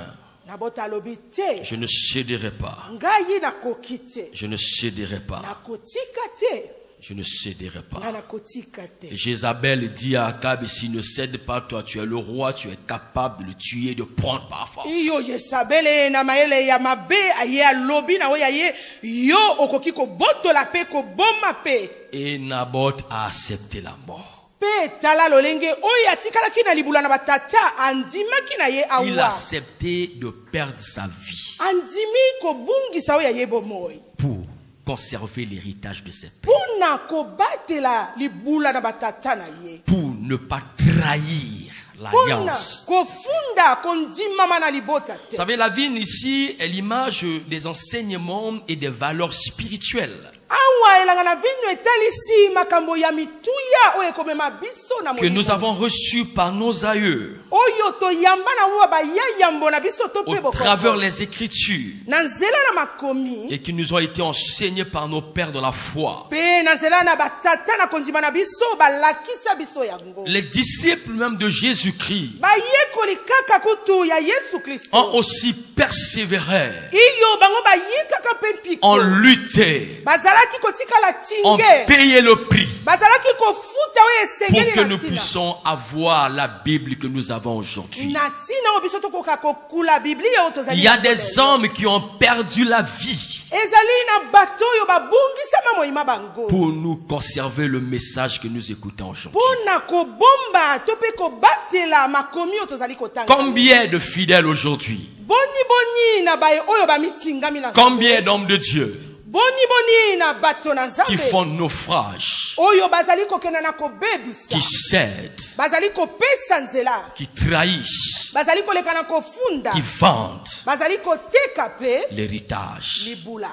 Speaker 3: Nabota alobi te
Speaker 6: je ne céderai pas,
Speaker 3: ngai nakoki te
Speaker 6: je ne céderai pas,
Speaker 3: nakotika te
Speaker 6: je ne céderai pas.
Speaker 3: ngai nakotika te.
Speaker 6: Et Jézabel dit à Akab, s'il ne cède pas, toi tu es le roi, tu es capable de le tuer, de prendre par force.
Speaker 3: iyo Yezabele na mayele ya mabe aye alobi na oyo ye yo okoki kobotola mpe koboma mpe.
Speaker 6: Et Naboth a accepté la mort.
Speaker 3: mpe tala lolenge oyo atikalaki na libula na batata andimaki na ye
Speaker 6: Il a
Speaker 3: awa
Speaker 6: accepté de perdre sa vie
Speaker 3: andimi kobungisa oyo ya ye bomoi
Speaker 6: pour conserver l'héritage de ses pères,
Speaker 3: mpona kobatela libula na batata na ye
Speaker 6: pour ne pas trahir
Speaker 3: mpona
Speaker 6: l'alliance.
Speaker 3: kofunda kondimama na libota
Speaker 6: Vous
Speaker 3: te.
Speaker 6: savez, la vigne ici est l'image des enseignements et des valeurs spirituelles
Speaker 3: awa elanga na vino etalisi makambo ya mituya oyo ekomema biso na
Speaker 6: que nous
Speaker 3: molimo.
Speaker 6: avons reçues par nos aïeux
Speaker 3: oyo toyamba na wo bayayambo na biso to
Speaker 6: au
Speaker 3: mpe
Speaker 6: travers
Speaker 3: bokoko
Speaker 6: les Écritures
Speaker 3: na nzela na makomi
Speaker 6: et qui nous ont été enseignées par nos pères de la foi.
Speaker 3: mpe na nzela na batata na kondima na biso balakisa biso yango.
Speaker 6: Les disciples même de Jésus-Christ
Speaker 3: bayekoli kaka kutu ya Yesu Kristo
Speaker 6: ont aussi persévéré,
Speaker 3: iyo bango bayikaka mpe mpiko
Speaker 6: ont lutté,
Speaker 3: bazalaki kotikala
Speaker 6: ont
Speaker 3: tinge
Speaker 6: payé le prix
Speaker 3: bazalaki kofuta oyo
Speaker 6: pour
Speaker 3: esengeli
Speaker 6: que
Speaker 3: na
Speaker 6: nous
Speaker 3: ntina
Speaker 6: puissions avoir la Bible que nous avons aujourd'hui.
Speaker 3: na ntina oyo biso tokoka kokula biblia oyo tozali
Speaker 6: Il y a
Speaker 3: na
Speaker 6: des
Speaker 3: lelo.
Speaker 6: hommes qui ont perdu la vie
Speaker 3: ezali na bato oyo babungisama moyima bango
Speaker 6: pour nous conserver le message que nous écoutons aujourd'hui.
Speaker 3: mpona kobomba to mpe kobatela makomi oyo tozali kotanga.
Speaker 6: Combien de fidèles aujourd'hui?
Speaker 3: boni na baye oyo bamitingami na
Speaker 6: Combien d'hommes de Dieu
Speaker 3: boni na bato na
Speaker 6: qui
Speaker 3: nzambe
Speaker 6: font naufrage,
Speaker 3: oyo bazali kokenda na kobebisa
Speaker 6: qui cèdent,
Speaker 3: bazali kopesa nzela
Speaker 6: qui trahissent,
Speaker 3: bazali koleka na kofunda
Speaker 6: qui vendent
Speaker 3: bazali koteka mpe
Speaker 6: l'héritage
Speaker 3: libula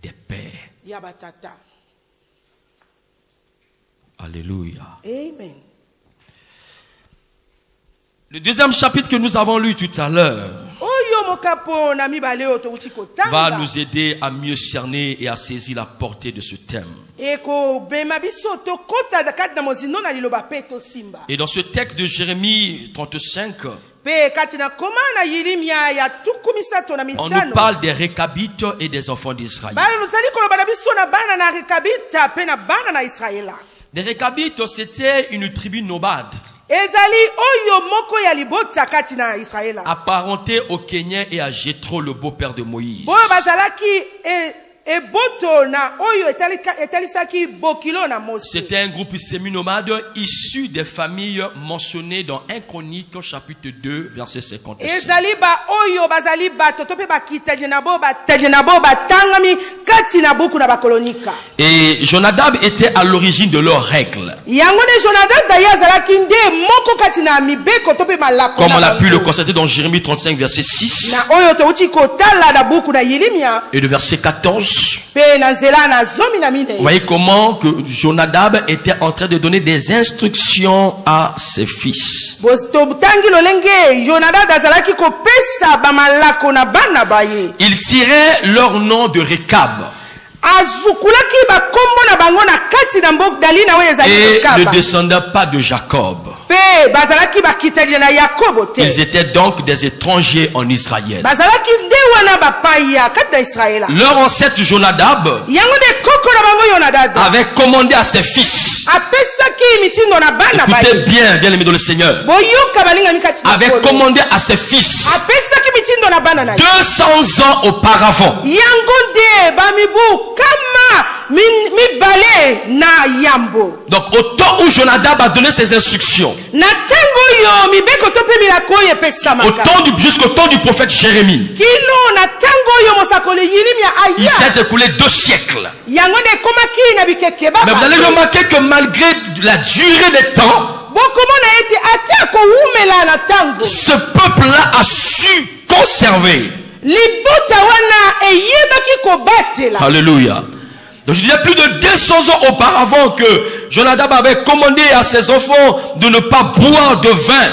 Speaker 6: des pères.
Speaker 3: ya batata.
Speaker 6: Alléluia.
Speaker 3: Amen.
Speaker 6: Le deuxième chapitre que nous avons lu tout à l'heure
Speaker 3: Oyo mokapo na mibale oyo touti kotanga.
Speaker 6: va nous aider à mieux cerner et à saisir la portée de ce thème.
Speaker 3: Eko bema biso tokota kati na mozindo na liloba pe tosimba.
Speaker 6: Et dans ce texte de Jérémie 35,
Speaker 3: Pe kati na koma na Yirimia ya tukumisato na
Speaker 6: on nous
Speaker 3: mitano.
Speaker 6: parle des Récabites et des enfants d'Israël.
Speaker 3: Bala luzali koloba na biso na bana na Rekabita pe na bana na Israela.
Speaker 6: Les Récabites, c'était une tribu nomade
Speaker 3: Ezali oyo moko ya libota kati na Israela.
Speaker 6: apparentée au Kenyan et à Jéthro, le beau-père de Moïse.
Speaker 3: Boyo bazalaki eboto na oyo etalisaki bokilo na Mose.
Speaker 6: C'était un groupe semi-nomade issu des familles mentionnées dans 1 Chronique chapitre 2 verset 56.
Speaker 3: Ezali ba oyo bazali bato to pe bakitali na bo batangami kati na buku na bakolonika.
Speaker 6: Et Jonadab était à l'origine de leurs règles.
Speaker 3: Yango ne Jonadab daya azalaki nde moko kati na mibeko to pe malako.
Speaker 6: Comme on a pu le constater dans Jérémie 35 verset 6
Speaker 3: na oyo touti kotala na buku na Yirimia
Speaker 6: et le verset 14.
Speaker 3: pe na nzela na zomi na mine.
Speaker 6: Vous voyez comment que Jonadab était en train de donner des instructions à ses fils.
Speaker 3: Bostotangi lolenge Jonadab azalaki kopesa ba malako na bana baye.
Speaker 6: Ils tiraient leur nom de Récab
Speaker 3: Azukulaki ba kombo na bango na kati na mbok dalina we ezali
Speaker 6: et
Speaker 3: kaba.
Speaker 6: ne descendaient pas de Jacob.
Speaker 3: Pe bazalaki bakitali na Yakobo te.
Speaker 6: Ils étaient donc des étrangers en Israël.
Speaker 3: Bazalaki nde wana bapaya kati na Israela.
Speaker 6: Leur ancêtre Jonadab
Speaker 3: Yango de koko na bango Jonadab
Speaker 6: avait commandé à ses fils,
Speaker 3: apesaki mitindo na bana
Speaker 6: écoutez
Speaker 3: baye.
Speaker 6: bien, bien aimés dans le Seigneur,
Speaker 3: Boyoka balingami kati na
Speaker 6: avait
Speaker 3: kolo.
Speaker 6: commandé à ses fils
Speaker 3: Apesaki mitindo na bana na ye.
Speaker 6: 200 ans auparavant
Speaker 3: Yango nde bamibu kama mibale na yambo.
Speaker 6: Donc au temps où Jonadab a donné ses instructions,
Speaker 3: Na tango yo mibeko to pe milako ye pesamaka.
Speaker 6: jusqu'au temps du prophète Jérémie,
Speaker 3: Kino na tango yo mosakole Yirimia
Speaker 6: il
Speaker 3: aya.
Speaker 6: s'est écoulé 2 siècles.
Speaker 3: Yango de komaki na bikeke baba.
Speaker 6: Mais vous allez remarquer que malgré la durée des temps,
Speaker 3: Bokomona ete atako umela na tango.
Speaker 6: ce peuple-là a su conserver.
Speaker 3: Libota wana eyebaki kobatela.
Speaker 6: Alléluia. Donc je disais plus de 200 ans auparavant que Jonadab avait commandé à ses enfants de ne pas boire de vin.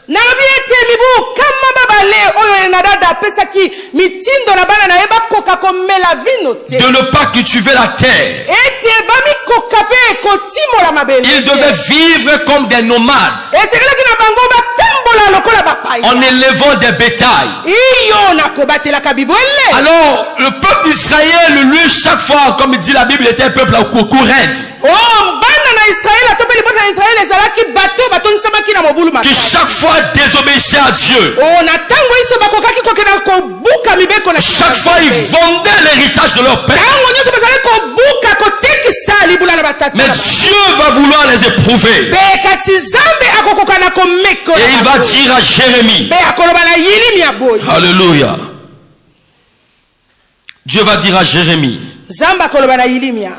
Speaker 3: Nalobi ete mibu kama babale oyo na dada pesaki mitindo na bana na yeba koka komela vino te.
Speaker 6: De ne pas cultiver la terre.
Speaker 3: Ete bami koka pe kotimola mabele.
Speaker 6: Ils devaient vivre comme des nomades,
Speaker 3: Esekelaki na bango batambola lokola bapaya.
Speaker 6: en élevant des bétails.
Speaker 3: Iyo na kobatela kabibwele.
Speaker 6: Alors, le peuple d'Israël, lui, chaque fois, comme dit la Bible, était un peuple à coucou raide,
Speaker 3: Oh bana na Israël to pe libota na Israël ezalaki bato batonisamaki na mobulu
Speaker 6: qui
Speaker 3: makasi.
Speaker 6: chaque fois désobéissait à Dieu.
Speaker 3: Oh na tango iso bakokaki kokena kobuka mibeko na
Speaker 6: Chaque fois, ils vendaient l'héritage de leur père.
Speaker 3: tango nyonso bazalaki kobuka kotekisa libula na batata.
Speaker 6: Mais Dieu va vouloir les éprouver.
Speaker 3: Be kasi Nzambe akokoka na komekola.
Speaker 6: Et il va dire à Jérémie,
Speaker 3: Be akoloba na Yirimia boy.
Speaker 6: Alléluia. Dieu va dire à Jérémie
Speaker 3: Nzambe akoloba na Yirimia.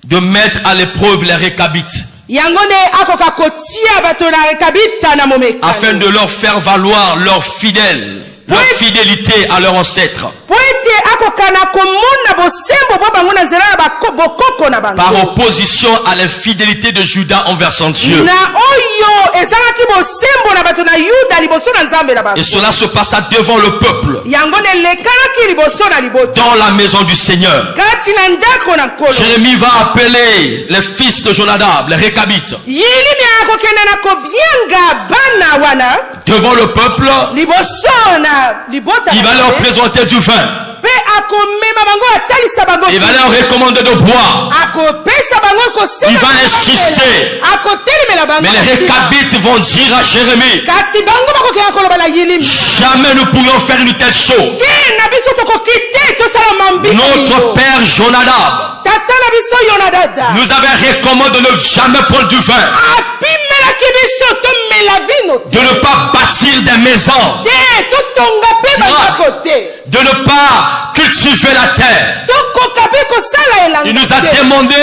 Speaker 6: de mettre à l'épreuve les Récabites
Speaker 3: Yango ne akoka kotia bato na Rekabita na momeka.
Speaker 6: afin de leur faire valoir leur fidélité à leur ancêtre
Speaker 3: Poete akoka na komona bosembo bo bango na nzela na bokoko na bango.
Speaker 6: par opposition à l'infidélité de Judas envers son Dieu.
Speaker 3: Na oyo ezalaki bosembo na bato na Yuda liboso na Nzambe na bango.
Speaker 6: Et cela se passa devant le peuple
Speaker 3: Yango ne lekalaki liboso na liboto.
Speaker 6: dans la maison du Seigneur.
Speaker 3: Kati na ndako na nkolo.
Speaker 6: Jérémie va appeler les fils de Jonadab, les Récabites,
Speaker 3: Yirimia akokenda na kobienga bana wana
Speaker 6: devant le peuple.
Speaker 3: liboso na libota.
Speaker 6: Il va leur présenter du vin.
Speaker 3: Pe akomema bango atalisa bango.
Speaker 6: Il va leur recommander de boire.
Speaker 3: Akopesa bango kosema.
Speaker 6: Il va insister.
Speaker 3: Akotelemela bango.
Speaker 6: Mais les Récabites vont dire à Jérémie,
Speaker 3: Kasi bango bakokenda koloba na Yirimia.
Speaker 6: jamais nous pourrions faire une telle chose.
Speaker 3: Te na biso tokokite tosala mambiki.
Speaker 6: Notre père Jonadab
Speaker 3: Tata na biso Yonadada.
Speaker 6: nous avait recommandé de ne jamais prendre du vin,
Speaker 3: Apimelaki biso tomela vino te.
Speaker 6: de ne pas bâtir des maisons,
Speaker 3: Te totonga pe bandako te.
Speaker 6: de ne pas cultiver la terre.
Speaker 3: Tokoka pe kosala elanga.
Speaker 6: Il nous a
Speaker 3: te.
Speaker 6: demandé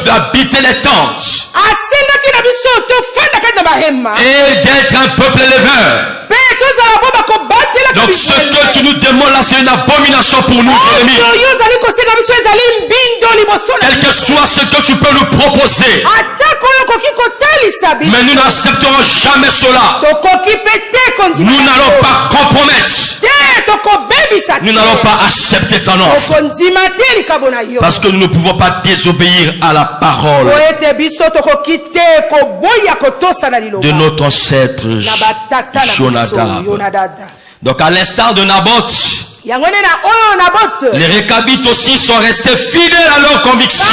Speaker 6: d'habiter les tentes
Speaker 3: Asendaki na biso tofanda kati na bahema.
Speaker 6: et d'être un peuple éleveur.
Speaker 3: Pe tozala bo bakobatela
Speaker 6: Donc ce que tu nous demandes là, c'est une abomination pour nous, Jérémie.
Speaker 3: Oyo ozali kosenga biso ezali mbindo
Speaker 6: Quel que soit ce que tu peux nous proposer. Mais nous n'accepterons jamais cela. Nous n'allons pas compromettre. Nous n'allons pas accepter ton offre. Parce que nous ne pouvons pas désobéir à la parole de notre ancêtre Jonadab. Donc à l'instar de Naboth, les Récabites aussi sont restés fidèles à leurs convictions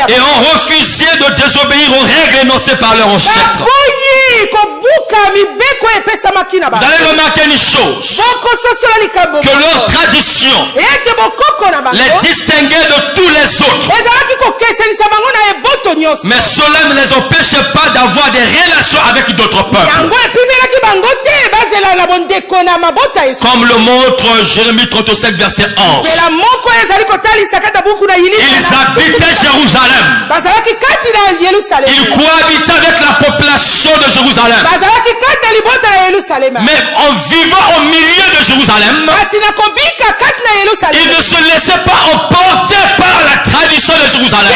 Speaker 6: et ont refusé de désobéir aux règles énoncées par leurs ancêtres. Vous allez remarquer une chose, que leur tradition les distinguait de tous les autres. Mais cela ne les empêchait pas d'avoir des relations avec d'autres peuples. Comme le montre Jérémie 37 verset 11. Ils habitaient Jérusalem. Ils cohabitaient avec la population de Jérusalem. Mais en vivant au milieu de Jérusalem, ils ne se laissaient pas emporter par la tradition de Jérusalem.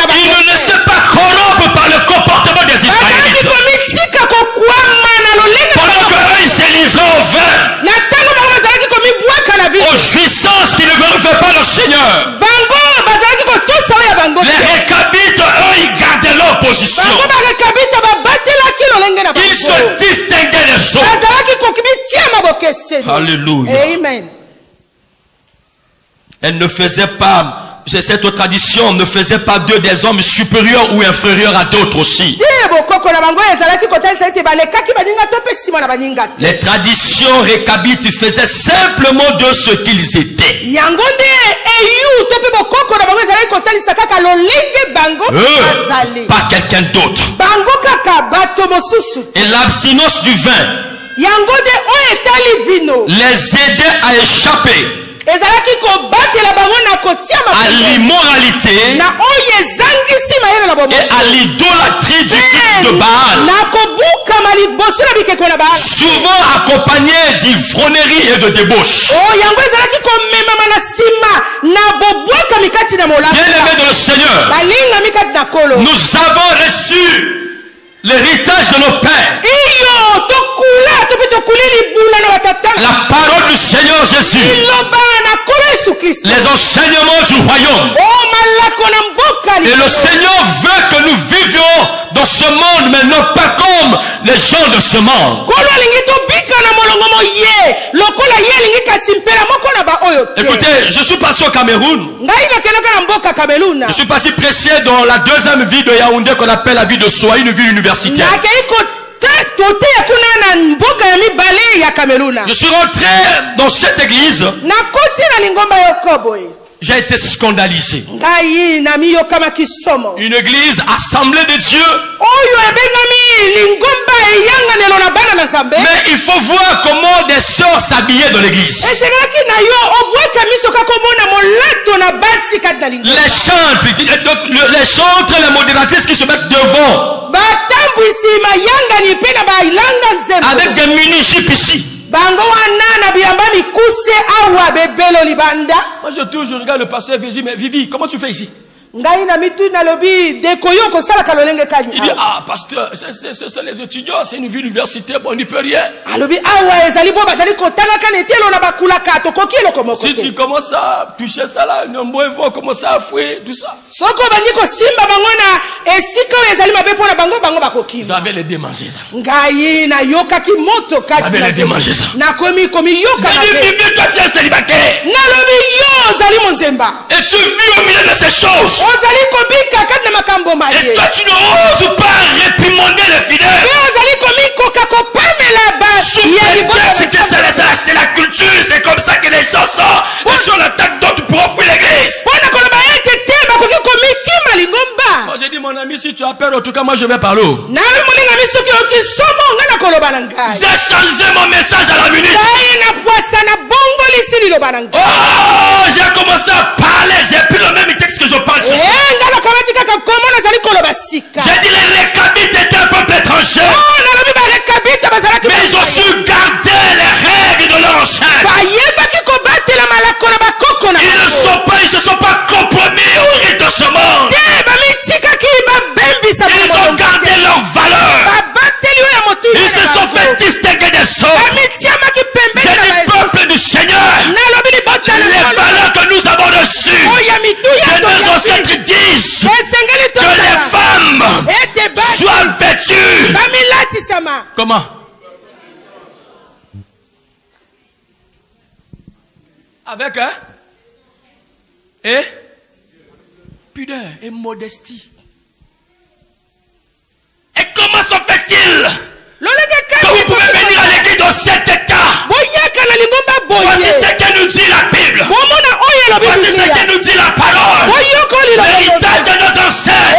Speaker 6: Ils ne laissaient pas corrompre par le comportement des Israélites. Pendant qu'eux ils se livraient au vin, aux jouissances qui ne glorifiaient pas leur Seigneur, les Récabites, eux, ils gardaient leur position. Ils se distinguaient des autres. Alléluia.
Speaker 3: Amen.
Speaker 6: Elle ne faisait pas, cette tradition ne faisait pas d'eux des hommes supérieurs ou inférieurs à d'autres aussi. Les traditions récabites faisaient simplement de ce qu'ils étaient. Pas quelqu'un d'autre. Et l'abstinence du vin les aidait à échapper à l'immoralité et à l'idolâtrie du culte de Baal, souvent accompagné d'ivrognerie et de débauche. Bien-aimés de le Seigneur, nous avons reçu l'héritage de nos pères, la parole du Seigneur Jésus, les enseignements du royaume. Et le Seigneur veut que nous vivions dans ce monde, mais non pas comme les gens de ce monde. Écoutez, je suis passé au Cameroun. Je suis passé pressé dans la deuxième ville de Yaoundé qu'on appelle la ville de Soa, une ville universitaire. Je suis rentré dans cette église. J'ai été scandalisé. Une église assemblée de Dieu. Mais il faut voir comment des sœurs s'habillaient dans l'église. Les chantres et les modératrices qui se mettent devant avec des mini-jupes ici. Moi je toujours regarde le pasteur Vivi, mais Vivi, comment tu fais ici? Il dit, ah pasteur, c'est les étudiants, c'est une ville universitaire, bon, on n'y peut rien. Si tu commences à toucher ça là, ils vont commencer à fouiller, tout ça. Vous avez les démangé ça. Vous avez les démangé ça. J'ai dit, Bibi, toi tu es célibataire. Et tu vis au milieu de ces choses. Et toi tu n'oses pas réprimander les fidèles. C'est la culture, c'est comme ça que les gens sont. Et sur la tête d'autres pour offrir l'église. Moi j'ai dit, mon ami, si tu as peur, en tout cas moi je vais parler. J'ai changé mon message à la minute. Oh, j'ai commencé à parler, j'ai pris le même texte que je parle ce soir. J'ai dit, les Récabites étaient un peuple étranger, mais ils ont su garder les règles de leur ancêtre. Ils ont gardé leur valeur. Ils se sont fait distinguer des autres. J'ai dit peuple du Seigneur. Les valeurs que nous avons reçues de nos ancêtres disent que les femmes soient vêtues. Comment? Avec et pudeur et modestie. Et comment se fait-il que vous pouvez venir à l'église dans cet état? Voici ce que nous dit la Bible. Voici ce que nous dit la parole. L'héritage de nos ancêtres.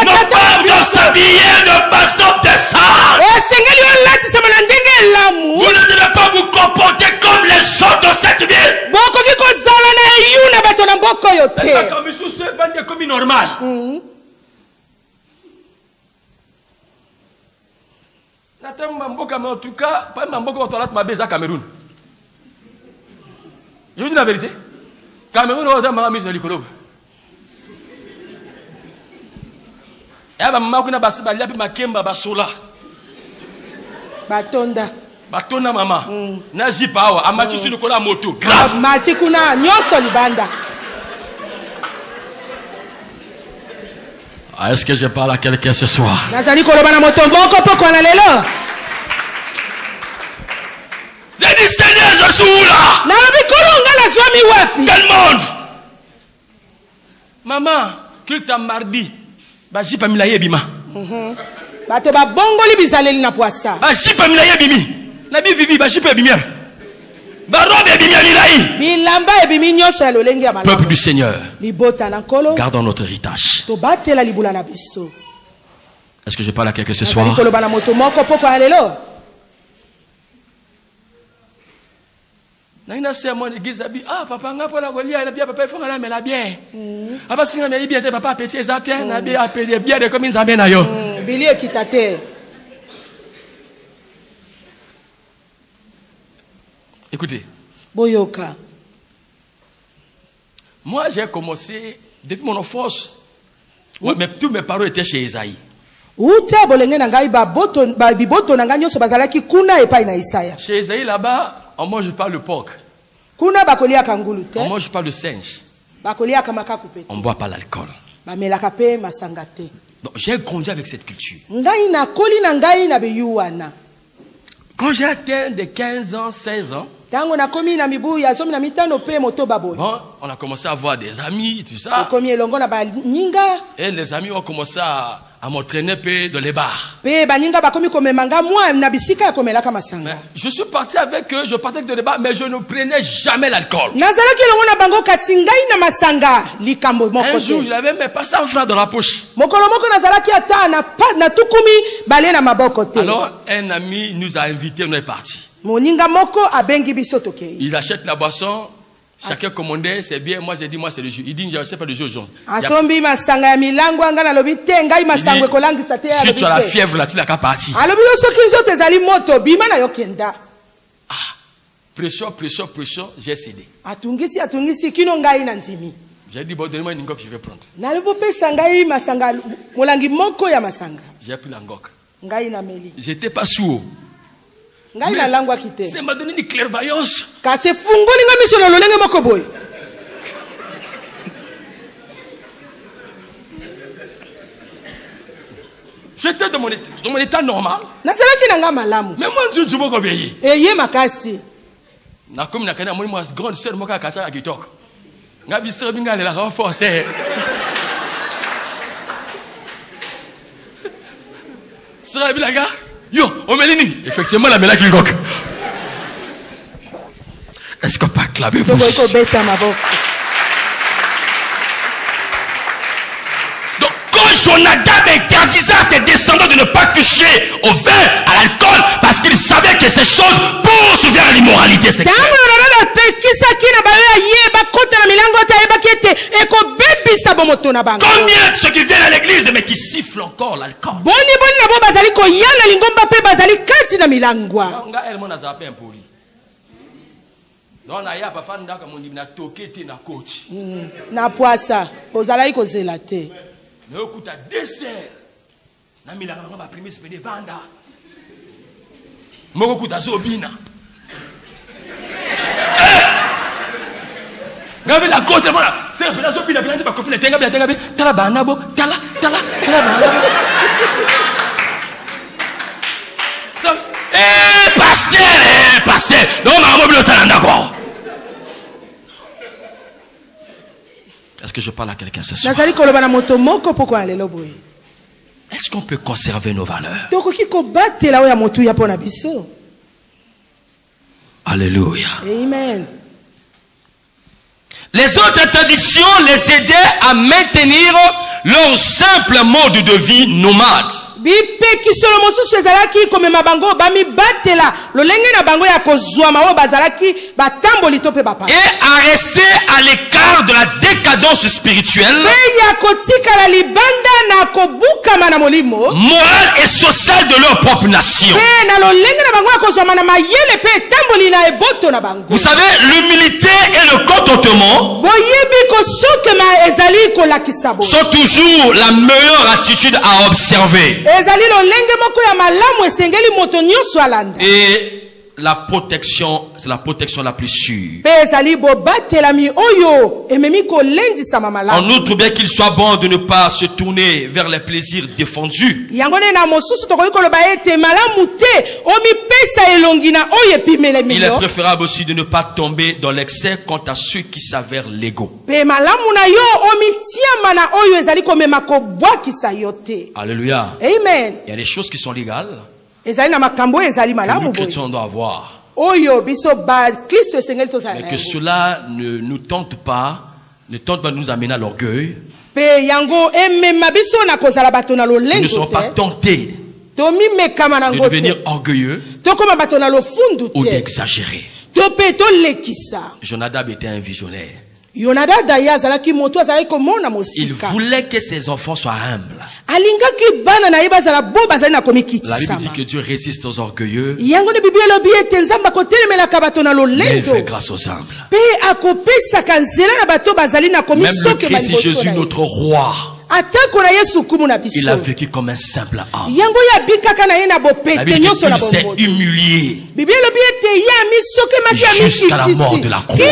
Speaker 6: Nos femmes doivent s'habiller de façon décente. Vous ne devez pas vous comporter comme les autres dans cette ville. C'est comme normal. En tout cas, pas Cameroun. Je vous dis la vérité. Cameroun a mis le licolobe. Et ma maman a passé par là, puis ma kemba basola.
Speaker 3: Batonda.
Speaker 6: Batonda maman. Naji pawa. Amati sur le cola moto. Grave.
Speaker 3: Mati kuna nyoso libanda.
Speaker 6: Est-ce que je parle à quelqu'un ce soir?
Speaker 3: Nazali koloba na moto mboko poko na lelo.
Speaker 6: J'ai dit Seigneur, je suis où là? Quel monde? Maman, culte à mardi. Baji pa milaye bima.
Speaker 3: Bato ba bongoli bizaleli na poissa.
Speaker 6: Baji pa milaye bimi. Nabi vivi baji pa bimier. Barobe bimier milayi.
Speaker 3: Bilamba e bimi nyoso ya lolengi ya malamu.
Speaker 6: Peuple du Seigneur.
Speaker 3: Libota na nkolo.
Speaker 6: Gardons notre héritage.
Speaker 3: To batela libula na biso.
Speaker 6: Est-ce que je parle à quelqu'un ce soir?
Speaker 3: Koloba na moto moko poko na lelo.
Speaker 6: Naina c'est mon église abi ah papa nga pola golia na bien papa fonga na mela bien. Aba singa meli bien papa petit exaten na bien appeler bien de comme nzambe na yo.
Speaker 3: Bili ekitate.
Speaker 6: Écoutez.
Speaker 3: Boyoka.
Speaker 6: Moi j'ai commencé depuis mon enfance. Ouais, mais tous mes parents étaient chez Isaïe.
Speaker 3: Uta bolenge na ngai ba biboto na ngai nyoso bazalaki kuna epai na Isaya.
Speaker 6: Chez Isaïe là-bas, on mange pas le porc.
Speaker 3: Kuna bakolia kangulu te.
Speaker 6: On mange pas le singe.
Speaker 3: Bakolia kamakaku pe.
Speaker 6: On boit pas l'alcool.
Speaker 3: Ba melaka pe masanga te.
Speaker 6: Donc j'ai grandi avec cette culture.
Speaker 3: Ngai na koli na ngai na beyuana.
Speaker 6: Quand j'ai atteint de 15 ans, 16 ans,
Speaker 3: tango na komi na mibu ya somi na mitano pe moto baboy.
Speaker 6: Bon, on a commencé à avoir des amis, tout ça.
Speaker 3: Komi elongo na ba nyinga.
Speaker 6: Et les amis ont commencé à m'entraîner dans les bars.
Speaker 3: Pe baninga bakomi komemanga moi na bisika ya komelaka masanga.
Speaker 6: Je suis parti avec eux, je partais dans les bars, mais je ne prenais jamais l'alcool.
Speaker 3: Nazalaki elongo na bango kasi ngai na masanga likambo moko.
Speaker 6: Un jour, je n'avais même pas 100 francs dans la poche.
Speaker 3: Mokolo moko nazalaki ata na tukumi bale na maboko te.
Speaker 6: Alors un ami nous a invités, on est parti.
Speaker 3: Moninga moko abengi biso tokei.
Speaker 6: Il achète la boisson. Chacun commandait, c'est bien. Moi, j'ai dit, moi, c'est le jeu. Il dit, je ne sais pas le jeu aux gens.
Speaker 3: Asombi masanga ya milango anga na lobi te ngai masangwe kolangisa te ya lobi te.
Speaker 6: Si tu as la fièvre là, tu n'as qu'à partir.
Speaker 3: Alobi yo soki nzoto ezali moto bima na yo kenda.
Speaker 6: Ah, pression, pression, pression, j'ai cédé.
Speaker 3: Atungisi kino ngai na ndimi.
Speaker 6: J'ai dit, bon, donnez-moi une ngok, je vais prendre.
Speaker 3: Nalobi pesa ngai masanga molangi moko ya masanga.
Speaker 6: J'ai pris la ngok.
Speaker 3: Ngai na meli.
Speaker 6: J'étais pas sourd.
Speaker 3: Ngai na langwa kite.
Speaker 6: Ça m'a donné une clairvoyance.
Speaker 3: Kasi fungoli nga miso lolenge moko boy.
Speaker 6: J'étais dans mon état normal.
Speaker 3: Nazalaki na nga malamu.
Speaker 6: Mais moi, Dieu m'a obéi.
Speaker 3: Eye makasi.
Speaker 6: Na comme na kana moi grande sœur moka kasa akitok. Nga biso binga la renforcer. Sera bilaga. Yo, on met les effectivement la mela qui ngok. Est-ce qu'on peut acclamer vous? Donc quand Jonadab interdisait à ses descendants de ne pas toucher au vin, à l'alcool, parce qu'il savait que ces choses poussent vers l'immoralité sexuelle. Combien de ceux qui viennent à l'église mais qui sifflent encore l'alcool? Donc na ya papa ndaka mondi na tokete na coach.
Speaker 3: Na poisa, ozalaki kozela te.
Speaker 6: Na okuta dessert. Namila bango ba primis pene vanda. Moko kutazo bina. Gabi la cause voilà. C'est la so bina bina ba kofina tenga bi tala banabo tala banabo. Ça pasteur. Non ma mobile ça d'accord. Est-ce que je parle à quelqu'un ce soir? Est-ce qu'on peut conserver nos valeurs? Alléluia.
Speaker 3: Amen.
Speaker 6: Les autres traductions les aidaient à maintenir leur simple mode de vie nomade. Et à rester à l'écart de la décadence spirituelle, morale et sociale de leur propre nation. Vous savez, l'humilité et le contentement sont toujours la meilleure attitude à observer. Et la protection, c'est la protection la plus sûre. En outre, bien qu'il soit bon de ne pas se tourner vers les plaisirs défendus, il est préférable aussi de ne pas tomber dans l'excès quant à ceux qui s'avèrent légaux. Alléluia.
Speaker 3: Amen.
Speaker 6: Il y a des choses qui sont légales que
Speaker 3: nous
Speaker 6: nous chrétiens doivent avoir. Mais que cela ne nous tente pas de nous amener à l'orgueil. Nous ne sommes pas tentés de devenir orgueilleux ou d'exagérer. Jonadab était un visionnaire. Il voulait que ses enfants soient humbles. La Bible dit que Dieu résiste aux orgueilleux, mais il fait grâce aux humbles. Même le Christ Jésus, notre roi, il a vécu comme un simple homme. La Bible dit qu'il s'est humilié jusqu'à la mort de la croix.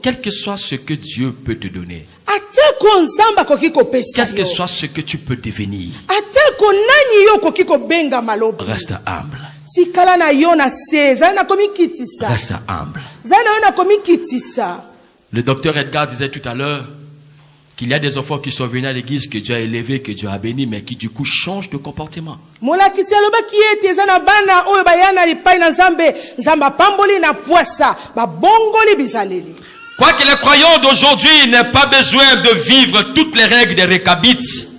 Speaker 6: Quel que soit ce que Dieu peut te donner, quel que soit ce que tu peux devenir, reste humble. Reste humble. Le docteur Edgar disait tout à l'heure qu'il y a des enfants qui sont venus à l'église que Dieu a élevés, que Dieu a bénis, mais qui du coup changent de comportement. Quoique les croyants d'aujourd'hui n'aient pas besoin de vivre toutes les règles des récabites,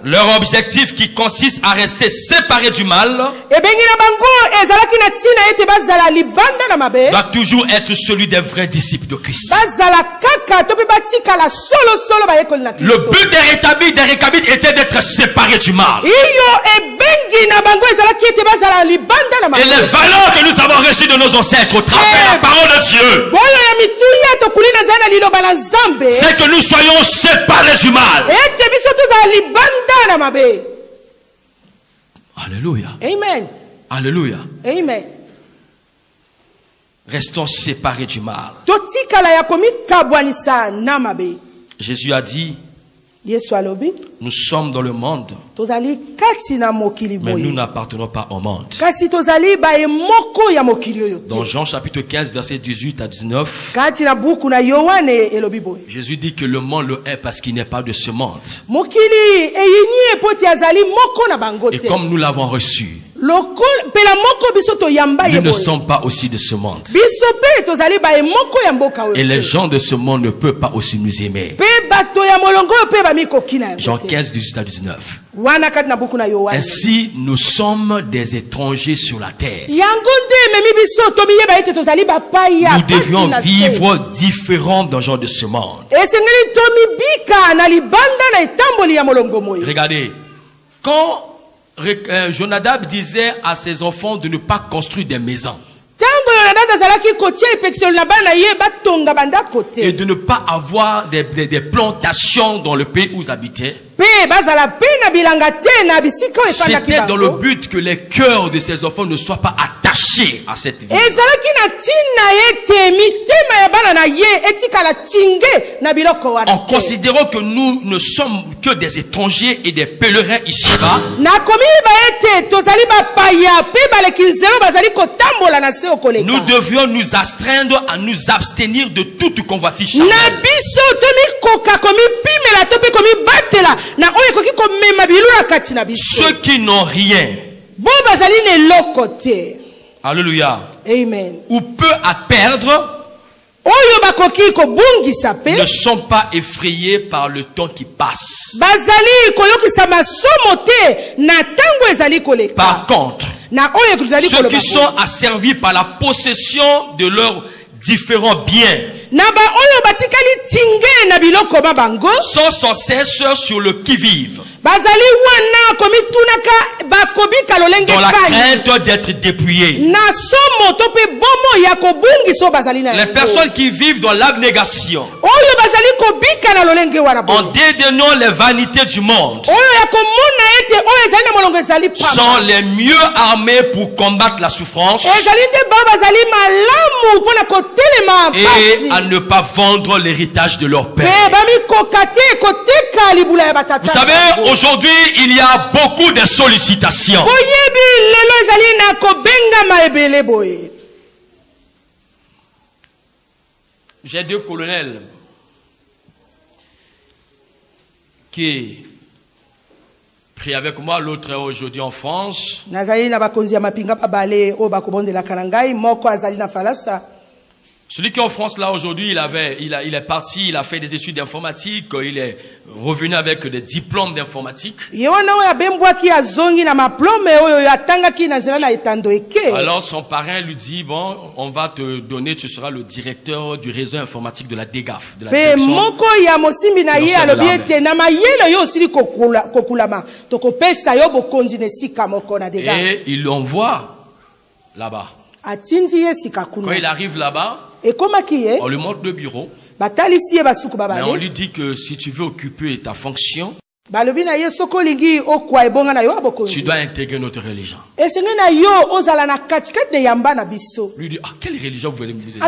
Speaker 6: leur objectif qui consiste à rester séparés du mal doit toujours être celui des vrais disciples de Christ. Le but des récabites était d'être séparés du mal. Et les valeurs que nous avons reçues de nos ancêtres au travers de la parole de Dieu, c'est que nous soyons séparés du mal. Alléluia.
Speaker 3: Amen.
Speaker 6: Alléluia.
Speaker 3: Amen.
Speaker 6: Restons séparés du mal. Jésus a dit, nous sommes dans le monde, mais nous n'appartenons pas au monde. Dans Jean chapitre 15 verset 18 à 19, Jésus dit que le monde le hait parce qu'il n'est pas de ce monde. Et comme nous l'avons reçu, nous ne sommes pas aussi de ce monde. Et les gens de ce monde ne peuvent pas aussi nous aimer. Jean 15, 18 à 19. Ainsi, nous sommes des étrangers sur la terre. Nous devions vivre différents dans le genre de ce monde. Regardez, quand Jonadab disait à ses enfants de ne pas construire des maisons, et de ne pas avoir des plantations dans le pays où ils habitaient. C'était dans le but que les cœurs de ces enfants ne soient pas attachés à cette vie. En considérant que nous ne sommes que des étrangers et des pèlerins ici-bas, nous devions nous astreindre à nous abstenir de toute convoitise charnelle. Ceux qui n'ont rien, alléluia,
Speaker 3: amen,
Speaker 6: ou peu à perdre, ne sont pas effrayés par le temps qui passe. Par contre, ceux qui sont asservis par la possession de leurs différents biens sont sans cesse sur le qui-vive, dans la crainte d'être dépouillés. Les personnes qui vivent dans l'abnégation, en dédaignant les vanités du monde, sont les mieux armés pour combattre la souffrance et à ne pas vendre l'héritage de leur père. Vous savez, aujourd'hui, il y a beaucoup de sollicitations. J'ai 2 colonels qui prient avec moi, l'autre est aujourd'hui en France. Celui qui est en France là aujourd'hui, il est parti, il a fait des études d'informatique, il est revenu avec des diplômes d'informatique. Alors son parrain lui dit, bon, on va te donner, tu seras le directeur du réseau informatique de la DGAF, de la direction. Et il l'envoie là-bas. Quand il arrive là-bas, on lui montre le bureau, mais on lui dit que si tu veux occuper ta fonction, tu dois intégrer notre religion. Lui dit, ah, quelle religion vous voulez me dire?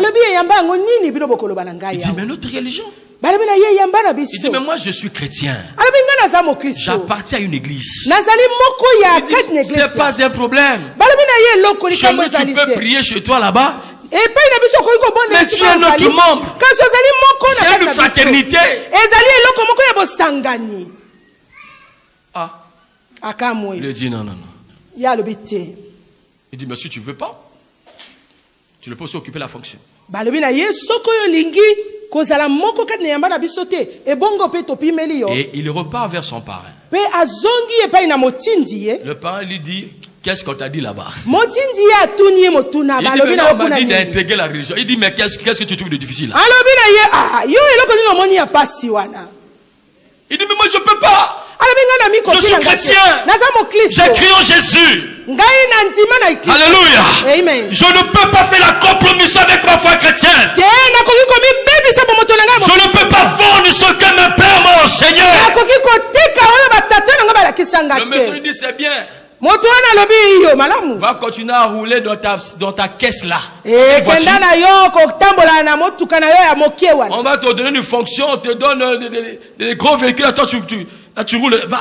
Speaker 6: Il dit, mais notre religion. Il dit, mais moi je suis chrétien, j'appartiens à une église. Il dit, c'est pas un problème. Chez nous tu peux prier chez toi là-bas, mais tu es notre membre. C'est une fraternité. Ah. Il dit non. Il dit, mais si tu ne veux pas, tu ne peux pas occuper la fonction. Et il repart vers son parrain. Le parrain lui dit, qu'est-ce qu'on t'a dit là-bas? Il dit, mais on m'a dit d'intégrer la religion. Il dit, mais qu'est-ce que tu trouves de difficile là? Il dit, mais moi je ne peux pas. Je suis chrétien. J'ai crié en Jésus. Alléluia.
Speaker 3: Amen.
Speaker 6: Je ne peux pas faire la compromission avec ma foi chrétienne. Je ne peux pas vendre ce que me perd mon Seigneur. Le monsieur lui dit, c'est bien. Va continuer à rouler dans ta caisse là. On va te donner une fonction, on te donne des gros véhicules. Toi, tu roules. Va.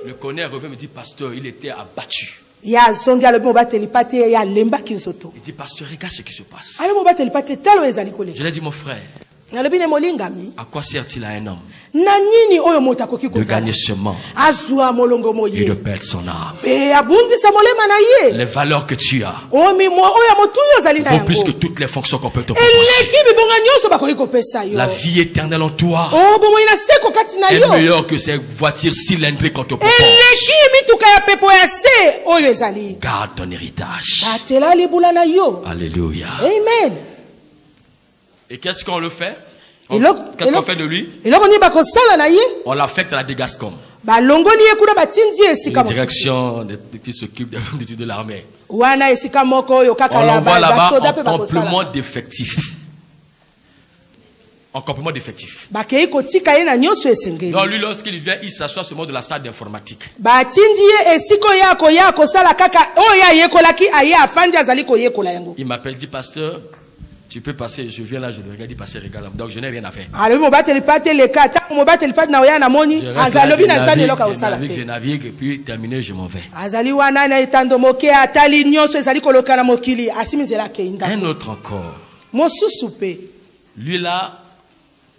Speaker 6: Le connaît revient me dit, pasteur, il était abattu. Il dit, pasteur, regarde ce qui se passe. Je lui ai dit, mon frère, à quoi sert-il à un homme de gagner ce monde et de perdre son âme? Les valeurs que tu as vaut plus que toutes les fonctions qu'on peut te proposer. La vie éternelle en toi est meilleure que ces voitures cylindriques qu'on te propose. Garde ton héritage. Alléluia.
Speaker 3: Amen.
Speaker 6: Et qu'est-ce qu'on le fait? Qu'est-ce qu'on fait de lui? On l'affecte à la Dégascom.
Speaker 3: balongoli ye kuna batindi esika
Speaker 6: Une
Speaker 3: mosusu.
Speaker 6: direction qui s'occupe des femmes d'études de l'armée.
Speaker 3: Wana esika moko oyo kaka
Speaker 6: On
Speaker 3: ya
Speaker 6: l'envoie là-bas
Speaker 3: basoda
Speaker 6: en
Speaker 3: pe
Speaker 6: complément
Speaker 3: bakosala.
Speaker 6: d'effectifs. En complément d'effectifs.
Speaker 3: Bakei kotika ye na nyonso esengeli.
Speaker 6: Donc lui, lorsqu'il vient, il s'assoit sur le mode de la salle d'informatique.
Speaker 3: Batindi ye esiko yako ya kosala kaka oya yekolaki aye afandi azali koyekola yango.
Speaker 6: Il m'appelle, dit pasteur, tu peux passer. Je viens là, je le regarde, il passe, regarde. Donc je n'ai rien à faire.
Speaker 3: Alors mobateli pate le kata mobateli pate na oya na moni
Speaker 6: Je reste là,
Speaker 3: azalobi na sane loka osala
Speaker 6: je
Speaker 3: te.
Speaker 6: navigue et puis terminé, je m'en vais.
Speaker 3: Azali wana na etando moke atali nyonso ezali koloka na mokili asimizela ke inda.
Speaker 6: Un autre encore.
Speaker 3: Mosusu pe.
Speaker 6: Lui là,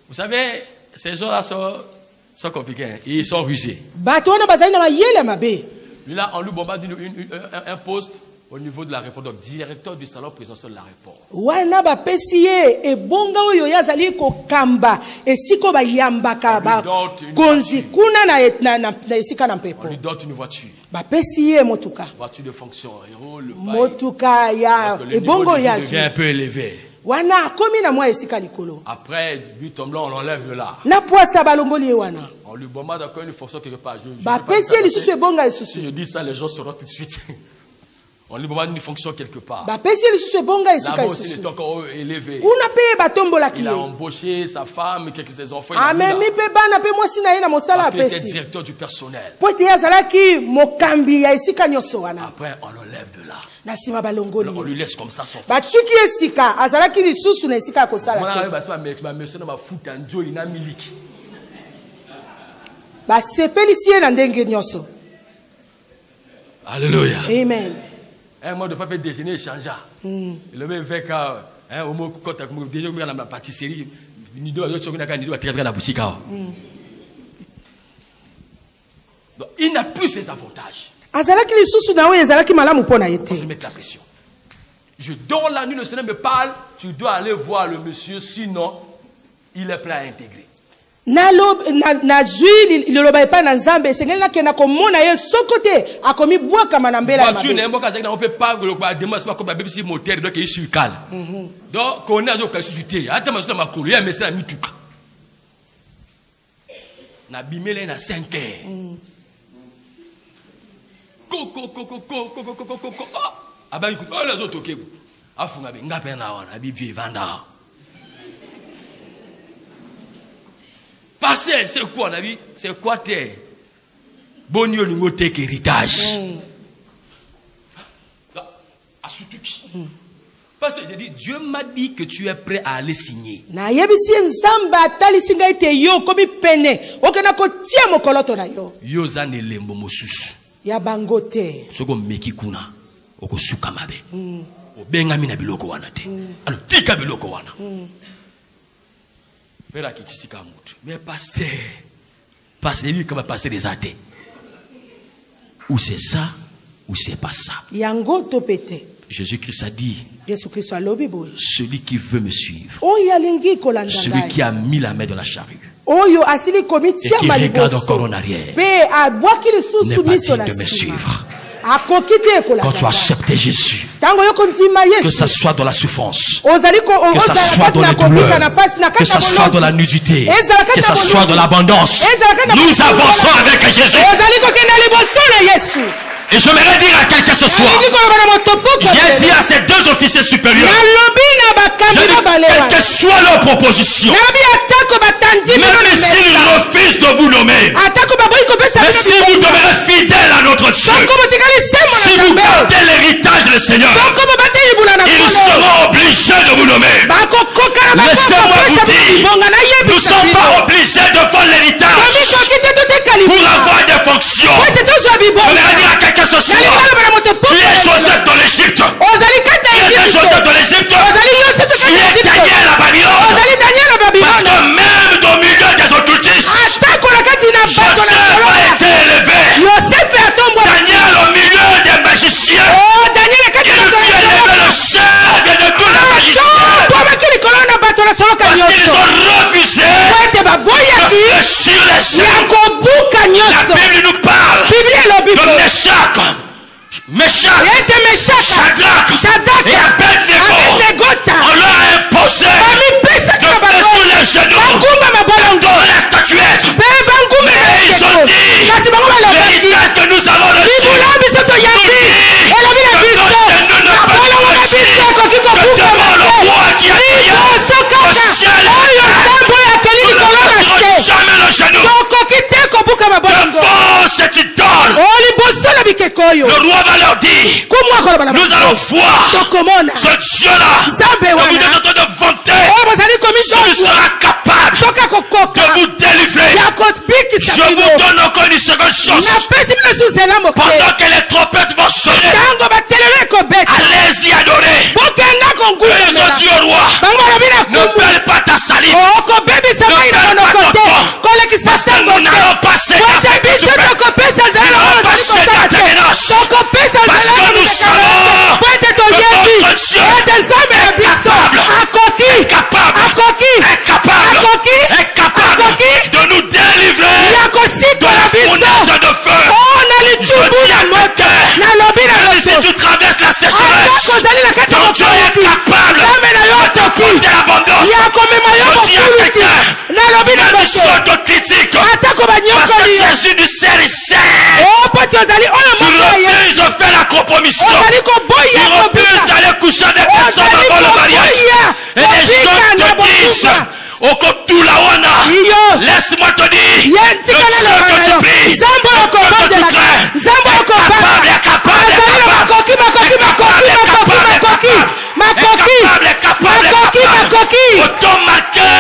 Speaker 6: vous savez, ces gens-là sont compliqués. Hein. Ils sont rusés.
Speaker 3: Bato wana bazali na mayele mabe.
Speaker 6: Lui là, on lui bombarde un poste au niveau de l'aéroport. Donc directeur du salon présidentiel de l'aéroport.
Speaker 3: Wana bapesi ye ebonga oyo yazali kokamba esiko bayambaka ba konzi kuna na esika na
Speaker 6: On
Speaker 3: mpepo.
Speaker 6: lui dote une voiture.
Speaker 3: Bapesi ye motuka.
Speaker 6: Voiture de fonction. Et roule le bail.
Speaker 3: Motuka ya
Speaker 6: Donc, le
Speaker 3: ebongo
Speaker 6: niveau de
Speaker 3: ya
Speaker 6: vie devient un peu élevé.
Speaker 3: wana akomi na mwa esika likolo.
Speaker 6: Après, lui tombe là, on l'enlève de là.
Speaker 3: Na poasa balongoli ye wana.
Speaker 6: On lui bombarde encore une fonction quelque part.
Speaker 3: Bapesi ye lisusu ebonga
Speaker 6: Si
Speaker 3: lisusu.
Speaker 6: je dis ça, les gens sauront tout de suite. On lui bombarde une fonction quelque part.
Speaker 3: Bapesi ye lisusu ebonga esika
Speaker 6: Là-bas aussi, il
Speaker 3: lisusu.
Speaker 6: est encore élevé.
Speaker 3: Kuna pe batombolaki
Speaker 6: Il a
Speaker 3: ye.
Speaker 6: embauché sa femme, quelques de ses enfants. Il a mis
Speaker 3: Amemi
Speaker 6: là.
Speaker 3: pe bana pe mwasi na ye na mosala
Speaker 6: Parce qu'il était
Speaker 3: apesi.
Speaker 6: directeur du personnel.
Speaker 3: Po ete ye azalaki mokambi ya esika nyonso wana.
Speaker 6: Après, on l'enlève de là.
Speaker 3: Na nsima balongoli
Speaker 6: On
Speaker 3: ye.
Speaker 6: lui laisse comme ça son fils.
Speaker 3: Batiki esika azalaki lisusu na esika ya kosala te. Basepelisi ye na ndenge nyonso.
Speaker 6: Alléluia.
Speaker 3: Amen.
Speaker 6: Un mois de fois, il déjeuner échangeant. Le même fait que, au mot, quand tu as la pâtisserie, il n'a plus ses avantages.
Speaker 3: Azalaki lisusu na oyo ezalaki malamu pona ye
Speaker 6: On
Speaker 3: te.
Speaker 6: se met la pression. Je dors la nuit, le Seigneur me parle, tu dois aller voir le monsieur, sinon, il est prêt à intégrer.
Speaker 3: Na zwi liloba epai na nzambe esengeli nakenda komona ye soko te akomi bwakama na mbela ya
Speaker 6: Voiture
Speaker 3: mabe.
Speaker 6: n'est pas on peut pas démarrer pas comme la BBC moteur donc il sur calme. Donc on a zo suscité. Attends ma ma kolo ya message na mituka. Na bimele na 5 heures. Ko. Aba ikuti oh les autres kebu. Afunga be ngape na wana bi vie vanda. Passer, c'est quoi, Nabi? C'est quoi terre? Bonio lingote héritage. Parce que j'ai dit, Dieu m'a dit que tu es prêt à aller signer.
Speaker 3: Na yebisi nzamba atalisi ngai te yo komi pene okena kotia mokoloto na yo.
Speaker 6: Yo zane lembo mosusu.
Speaker 3: Ya bango te.
Speaker 6: Soko meki kuna. Oko suka mabe. Obenga mina biloko wana te. Alors, tika biloko wana. Mais pasteur, lui comme pasteur des athées. Ou c'est ça, ou c'est pas ça.
Speaker 3: Yango to pete.
Speaker 6: Jésus-Christ a dit,
Speaker 3: Yesu Kristo alobi boye.
Speaker 6: celui qui veut me suivre,
Speaker 3: Oyo alingi kolanda
Speaker 6: celui
Speaker 3: ngai.
Speaker 6: qui a mis la main dans la charrue
Speaker 3: Oyo asili komitia
Speaker 6: et qui regarde
Speaker 3: maliboso.
Speaker 6: encore en arrière,
Speaker 3: Pe abwaki
Speaker 6: n'est
Speaker 3: lisusu
Speaker 6: pas
Speaker 3: miso
Speaker 6: digne
Speaker 3: na
Speaker 6: de me
Speaker 3: sima.
Speaker 6: suivre.
Speaker 3: Akoki te kolanda.
Speaker 6: Quand tu as accepté Jésus,
Speaker 3: Tango yo kondima
Speaker 6: que
Speaker 3: Yesu.
Speaker 6: ça soit dans la souffrance,
Speaker 3: Ozali ko
Speaker 6: que ça soit dans les douleurs, que ça soit dans la nudité, que ça soit dans l'abondance, nous avançons avec Jésus.
Speaker 3: Ozali kokenda liboso na Yesu.
Speaker 6: Et j'aimerais dire à quelqu'un ce soir, j'ai dit à ces deux officiers supérieurs, je dis, quelle que soit leur proposition, même s'ils refusent de vous nommer, mais si vous demeurez fidèles à notre Dieu, si vous gardez l'héritage du Seigneur, ils seront obligés de vous nommer. Laissez-moi vous dire, nous ne sommes pas obligés de vendre l'héritage pour avoir des fonctions. J'aimerais dire à quelqu'un ce soir, tu es Joseph dans l'Égypte. Tu es Joseph dans l'Égypte. Tu es Daniel à Babylone. Parce que même au milieu des occultistes, Joseph a été élevé. Daniel au milieu des magiciens. Il fut élevé le chef de tous les magiciens. Parce qu'ils ont refusé de fléchir les cieux. La Bible nous parle de Meshach, Shadrach et Abednego. On leur a imposé de fléchir les genoux, de la statuette. Mais ils ont dit, Le roi va leur dire, nous allons voir ce Dieu-là que vous êtes en train de vanter. Il sera capable de vous délivrer. Je vous donne encore une seconde chance. Pendant que les trompettes vont sonner, allez-y adorer. Ils ont dit au roi, ne pèle pas ta salive, ne pèle pas ton temps, parce que nous n'allons pas céder à cette soupe. Nous n'allons pas céder à ta menace, parce que nous savons que notre Dieu est capable de nous délivrer de la fournaise de feu. Je dis à quelqu'un, même si tu traverses la sécheresse, ton Dieu est capable de te porter l'abondance. Je dis à quelqu'un, même si on te critique, parce que tu es une sérissée, tu refuses de faire la compromission, tu refuses d'aller coucher avec personne avant le mariage, et les gens te disent, laisse-moi te dire, le Dieu que tu pries, le Dieu que tu crains, est capable, autant marqué,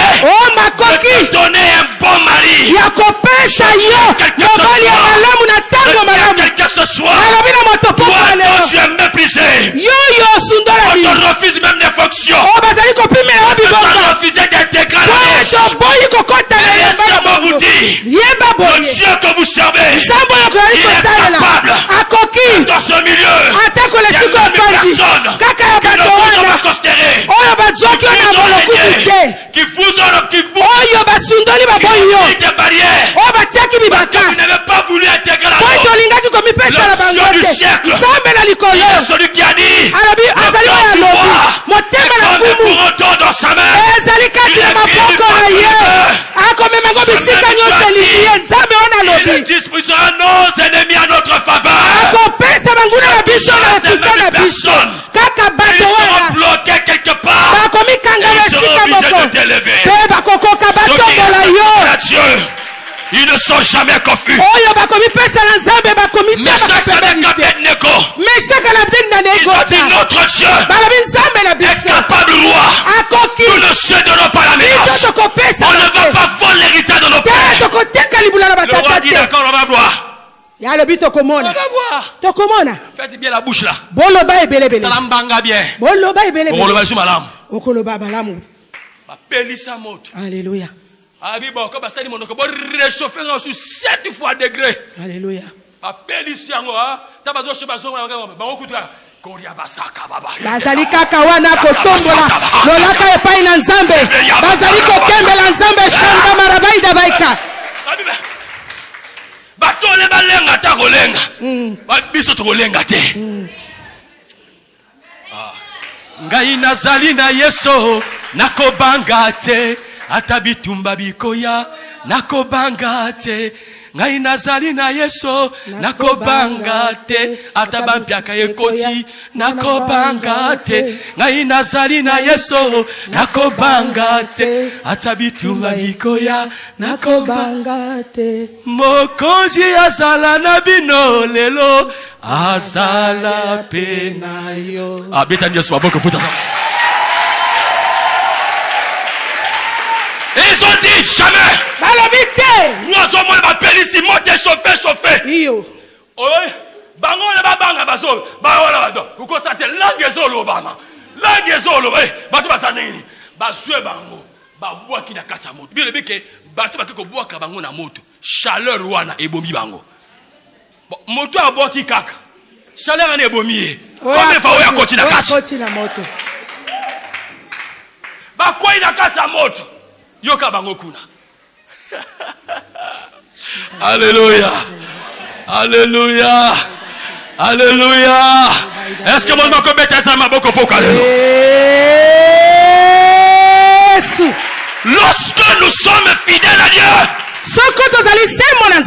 Speaker 6: de te donner un bon mari. Quel que ce soit, toi, tu es méprisé. On te refuse même des fonctions. Parce que tu as refusé d'intégrer la riche. Mais laissez-moi vous dire, le Dieu que vous servez, il est capable. Dans ce milieu, il y a même personne qui ne vous a pas considéré, qui vous mis des barrières, parce que vous n'avez pas voulu intégrer la norme. Le Dieu du siècle, il est celui qui a dit, le pour autant dans sa main, il disposera nos ennemis à notre faveur. Ils seront bloqués quelque part. Ils seront obligés de t'élever. Ceux qui respectent Dieu, ils ne sont jamais confus. Mais chaque Abednego, ils ont dit notre Dieu est capable roi. Nous ne céderons pas la menace. On ne va pas voler l'héritage de nos pères. Le roi dit d'accord, on va voir. On va voir. Faites bien la bouche là. Salambanga bien.
Speaker 3: Alléluia.
Speaker 6: Réchauffer sous 7 fois degrés.
Speaker 3: Alléluia. Bazali kaka wana kotombola lolaka epai na nzambe bazali kokembela nzambe shanda marabaida baika
Speaker 6: batole balenga ta kolenga biso to kolenga te ngai nazali na Yesu nakobanga te ata bitumba bikoya nakobanga te ngai nazali na Yesu nakobanga te ata bampiaka ekoti nakobanga te ngai nazali na Yesu nakobanga te ata bitumba bikoya nakobanga te mokonzi azala na bino lelo azala pe na yo abeta Yesu maboko puta ça. Ils ont dit jamais. Nous avons appelé ici, monter, chauffer.
Speaker 3: Iyo.
Speaker 6: Oui. Bango le babanga baso. Bango la bado. Vous constatez langue zolo bama. Langue zolo. Batu basanini. Basue bango. Babua ki na kacha moto. Bien le bike. Batu bakiko bua ka bango na moto. Chaleur wana ebomi bango. Moto abua ki kaka. Chaleur wana ebomi. Combien de fois oya koti na kacha?
Speaker 3: Koti na moto.
Speaker 6: Bakoi na kacha moto. Yoka bango kuna. Alléluia. Alléluia. Alléluia. Est-ce que mon nom peut mettre ça ma beaucoup pour alléluia? Lorsque nous sommes fidèles à Dieu,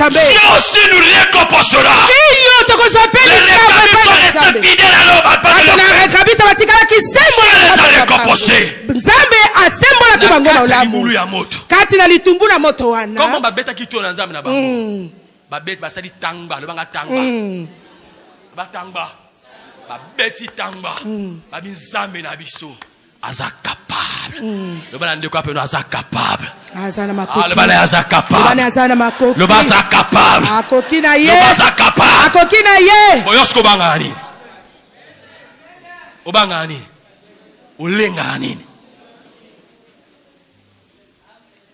Speaker 6: Dieu aussi nous récompensera. Les récabis vont rester fidèles à l'homme. Dieu les a récompensés. Comment babeta qui tourne ensemble na bango? Babeta basali tanga, le banga tanga. batangba ba beti tangba ba binzambe na biso aza capable le bana ndeko apeno aza capable
Speaker 3: azana makoki
Speaker 6: le bana aza capable
Speaker 3: bana azana makoki
Speaker 6: le bana aza capable
Speaker 3: akoki na ye
Speaker 6: le bana aza capable
Speaker 3: akoki na ye
Speaker 6: boyosko bangani obangani olengani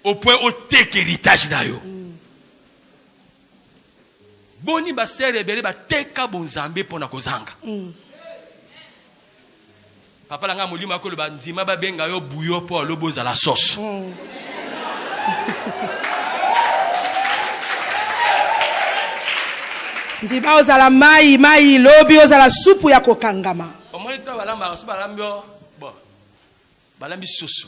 Speaker 6: au point au tek héritage na yo boni ba ser rebele ba teka bonzambe pona kozanga papa langa molima ko le ba nzima ba benga yo bouillon pour le boza la sauce
Speaker 3: ndima ozala mai lobi ozala supu ya kokangama
Speaker 6: omoni to balamba so balambio bon balambi soso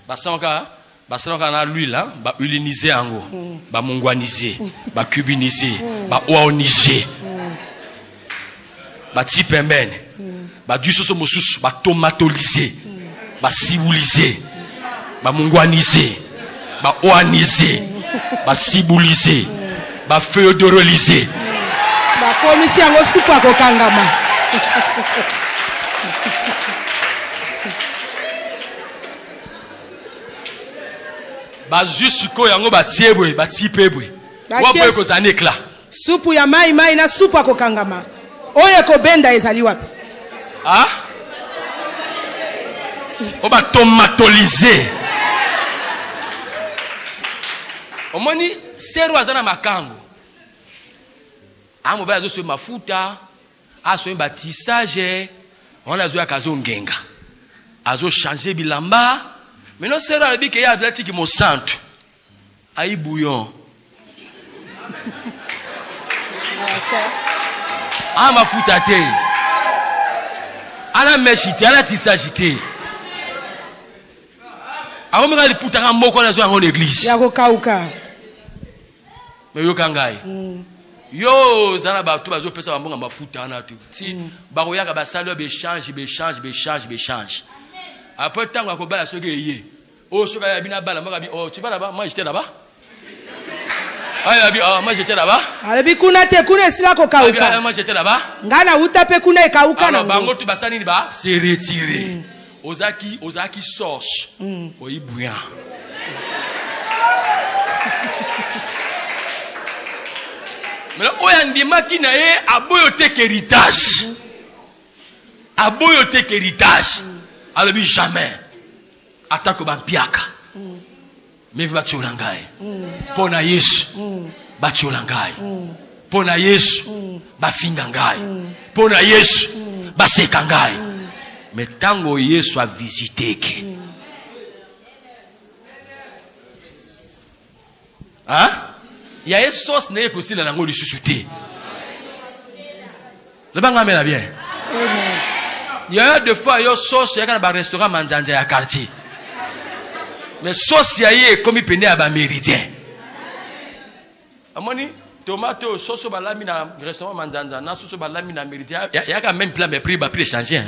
Speaker 6: basanka na l'huile ba huliniser yango ba mongwaniser ba cubiniser ba ooniser ba tipembene ba du soso mosusu ba tomatoliser ba sibuliser ba mongwaniser ba oaniser ba sibuliser ba féodoroliser
Speaker 3: ba komisi yango supu akokangama
Speaker 6: ba jusiko yango ba tiebwe ba tipebwe wa boye ko zanikla
Speaker 3: supu ya mai na supu akokangama oye ko benda ezali wapi
Speaker 6: o ba tomatoliser omoni sero azana makango amo ba azo so mafuta aso ba tissage on azo akazo ngenga azo changer bilamba maintenant sero alebi ke ya atlantique mon centre ayi bouillon mafuta te ana meshite ana tissage te awo meka liputaka moko na zo yango l'église
Speaker 3: ya kokauka
Speaker 6: me yo kangai yo zana bato bazo pesa bambonga mafuta na tu si bakoyaka basalo béchange après tango akobala soki eye o soka ya bina bala maka bi oh tu vas là-bas moi j'étais là-bas moi j'étais là-bas
Speaker 3: alebi kuna te kuna esila kokauka
Speaker 6: moi j'étais là-bas
Speaker 3: ngana uta pe kuna ekauka na
Speaker 6: bango tu basani ni ba se retirer ozaki source oyibuya mais oyandima ki na ye aboyo te héritage alobi jamais atako bampiaka mevi batiola ngai pona yesu batiola ngai pona yesu bafinga ngai pona yesu baseka ngai mais tango yesu a visité ke il y a une sauce n'est que si la langue de suscité. Le banc amène bien. Il y a deux fois une sauce il y a un restaurant manjanja à quartier. Mais sauce il y a comme il penait à ba méridien. Amoni tomate sauce balami na restaurant manjanja na sauce balami na méridien. Il y a quand même plein mais prix changer.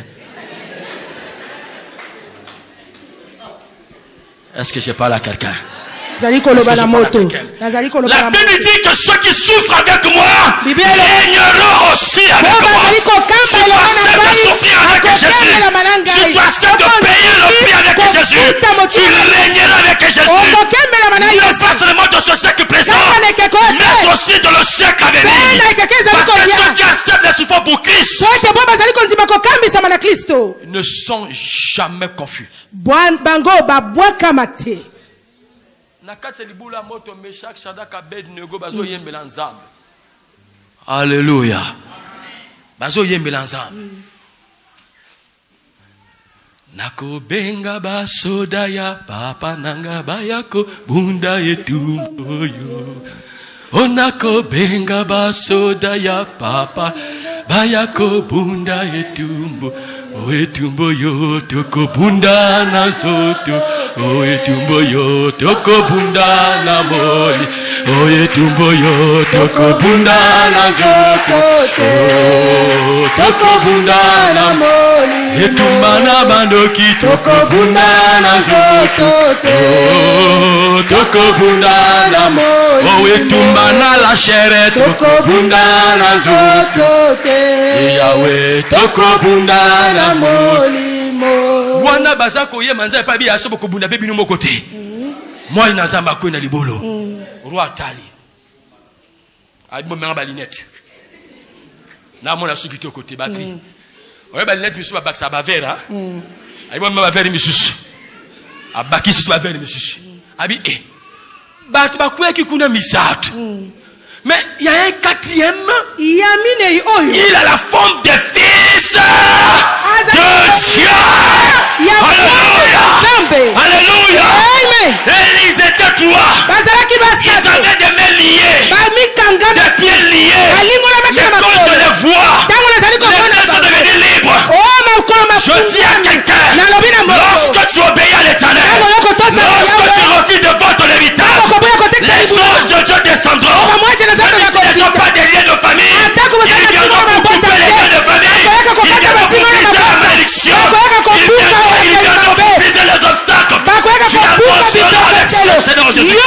Speaker 6: Est-ce que je parle à quelqu'un? La Bible dit que ceux qui souffrent avec moi régneront aussi avec moi. Si tu acceptes de souffrir avec Jésus, si tu acceptes de payer le prix avec Jésus, tu régneras avec Jésus. Non pas seulement dans ce siècle présent, mais aussi dans le siècle à venir. Parce que ceux qui acceptent les souffrances pour Christ ne sont jamais confus. Alléluia. Bazo yembela nzambe. Nako benga basoda ya papa nanga bayako bunda yetumbo yo. Onako benga basoda ya papa bayako bunda yetumbo. Wetumbo yo toko bunda na soto. oye tumbo yo toko bunda na moli, oye tumbo yo toko bunda na nzoto, toko bunda na moli, etumba na bandoki toko bunda na nzoto, toko bunda na moli, oye tumba na la chere toko bunda na nzoto, Yahweh toko bunda na moli. Wana bazako ye manza pa bi asobo ko bunda bebi no mokote. Moi na zamba ko na libolo. Roi tali. Aibo menga ba linette. Na mona sukito côté bakri. Oye ba linette biso ba baksa ba vera. Aibo menga ba vera misusu. Abaki su ba vera misusu. Abi Bat ba kwa ki kuna misatu. Mais il y a un quatrième. Il a la forme des fils de Dieu. Alléluia. Alléluia. Et ils étaient trois. Ils avaient des mains liées, des pieds liés. Les causes de les voix. Les mains sont devenues libres. Je dis à quelqu'un, lorsque tu obéis à l'Éternel, lorsque tu refuses de voir ton héritage, les anges de Dieu descendront. Même s'ils ne sont pas des liens de famille, ils viendront pour couper les liens de famille. Ils viendront pour briser la malédiction. Ils viendront pour briser les obstacles. Tu avanceras avec le Seigneur Jésus.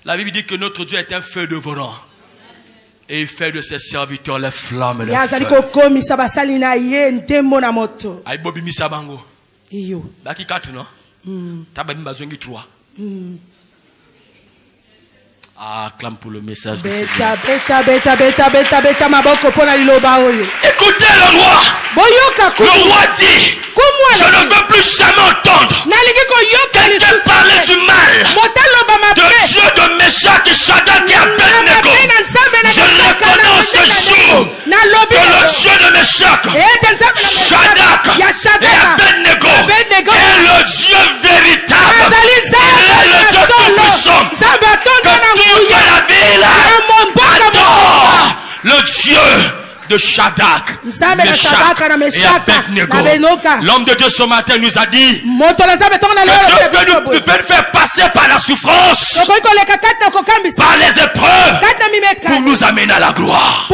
Speaker 6: La Bible dit que notre Dieu est un feu dévorant. Et il fait de ses serviteurs les flammes de feu. Aibobi misabango. Baki 4 non? Tabami bazongi 3. Acclame pour le message de Seigneur. Écoutez le roi. Le roi dit, je ne veux plus jamais entendre quelqu'un parler du mal de Dieu de Meshach et Shadrach et Abednego. Je reconnais en ce jour que le Dieu de Meshach, Shadrach et Abednego est le Dieu véritable. Il est le Dieu tout-puissant. Que toute la ville adore le Dieu de Shadrach, Meshach et Abednego. L'homme de Dieu ce matin nous a dit que Dieu peut nous faire passer par la souffrance, par les épreuves, pour nous amener à la gloire.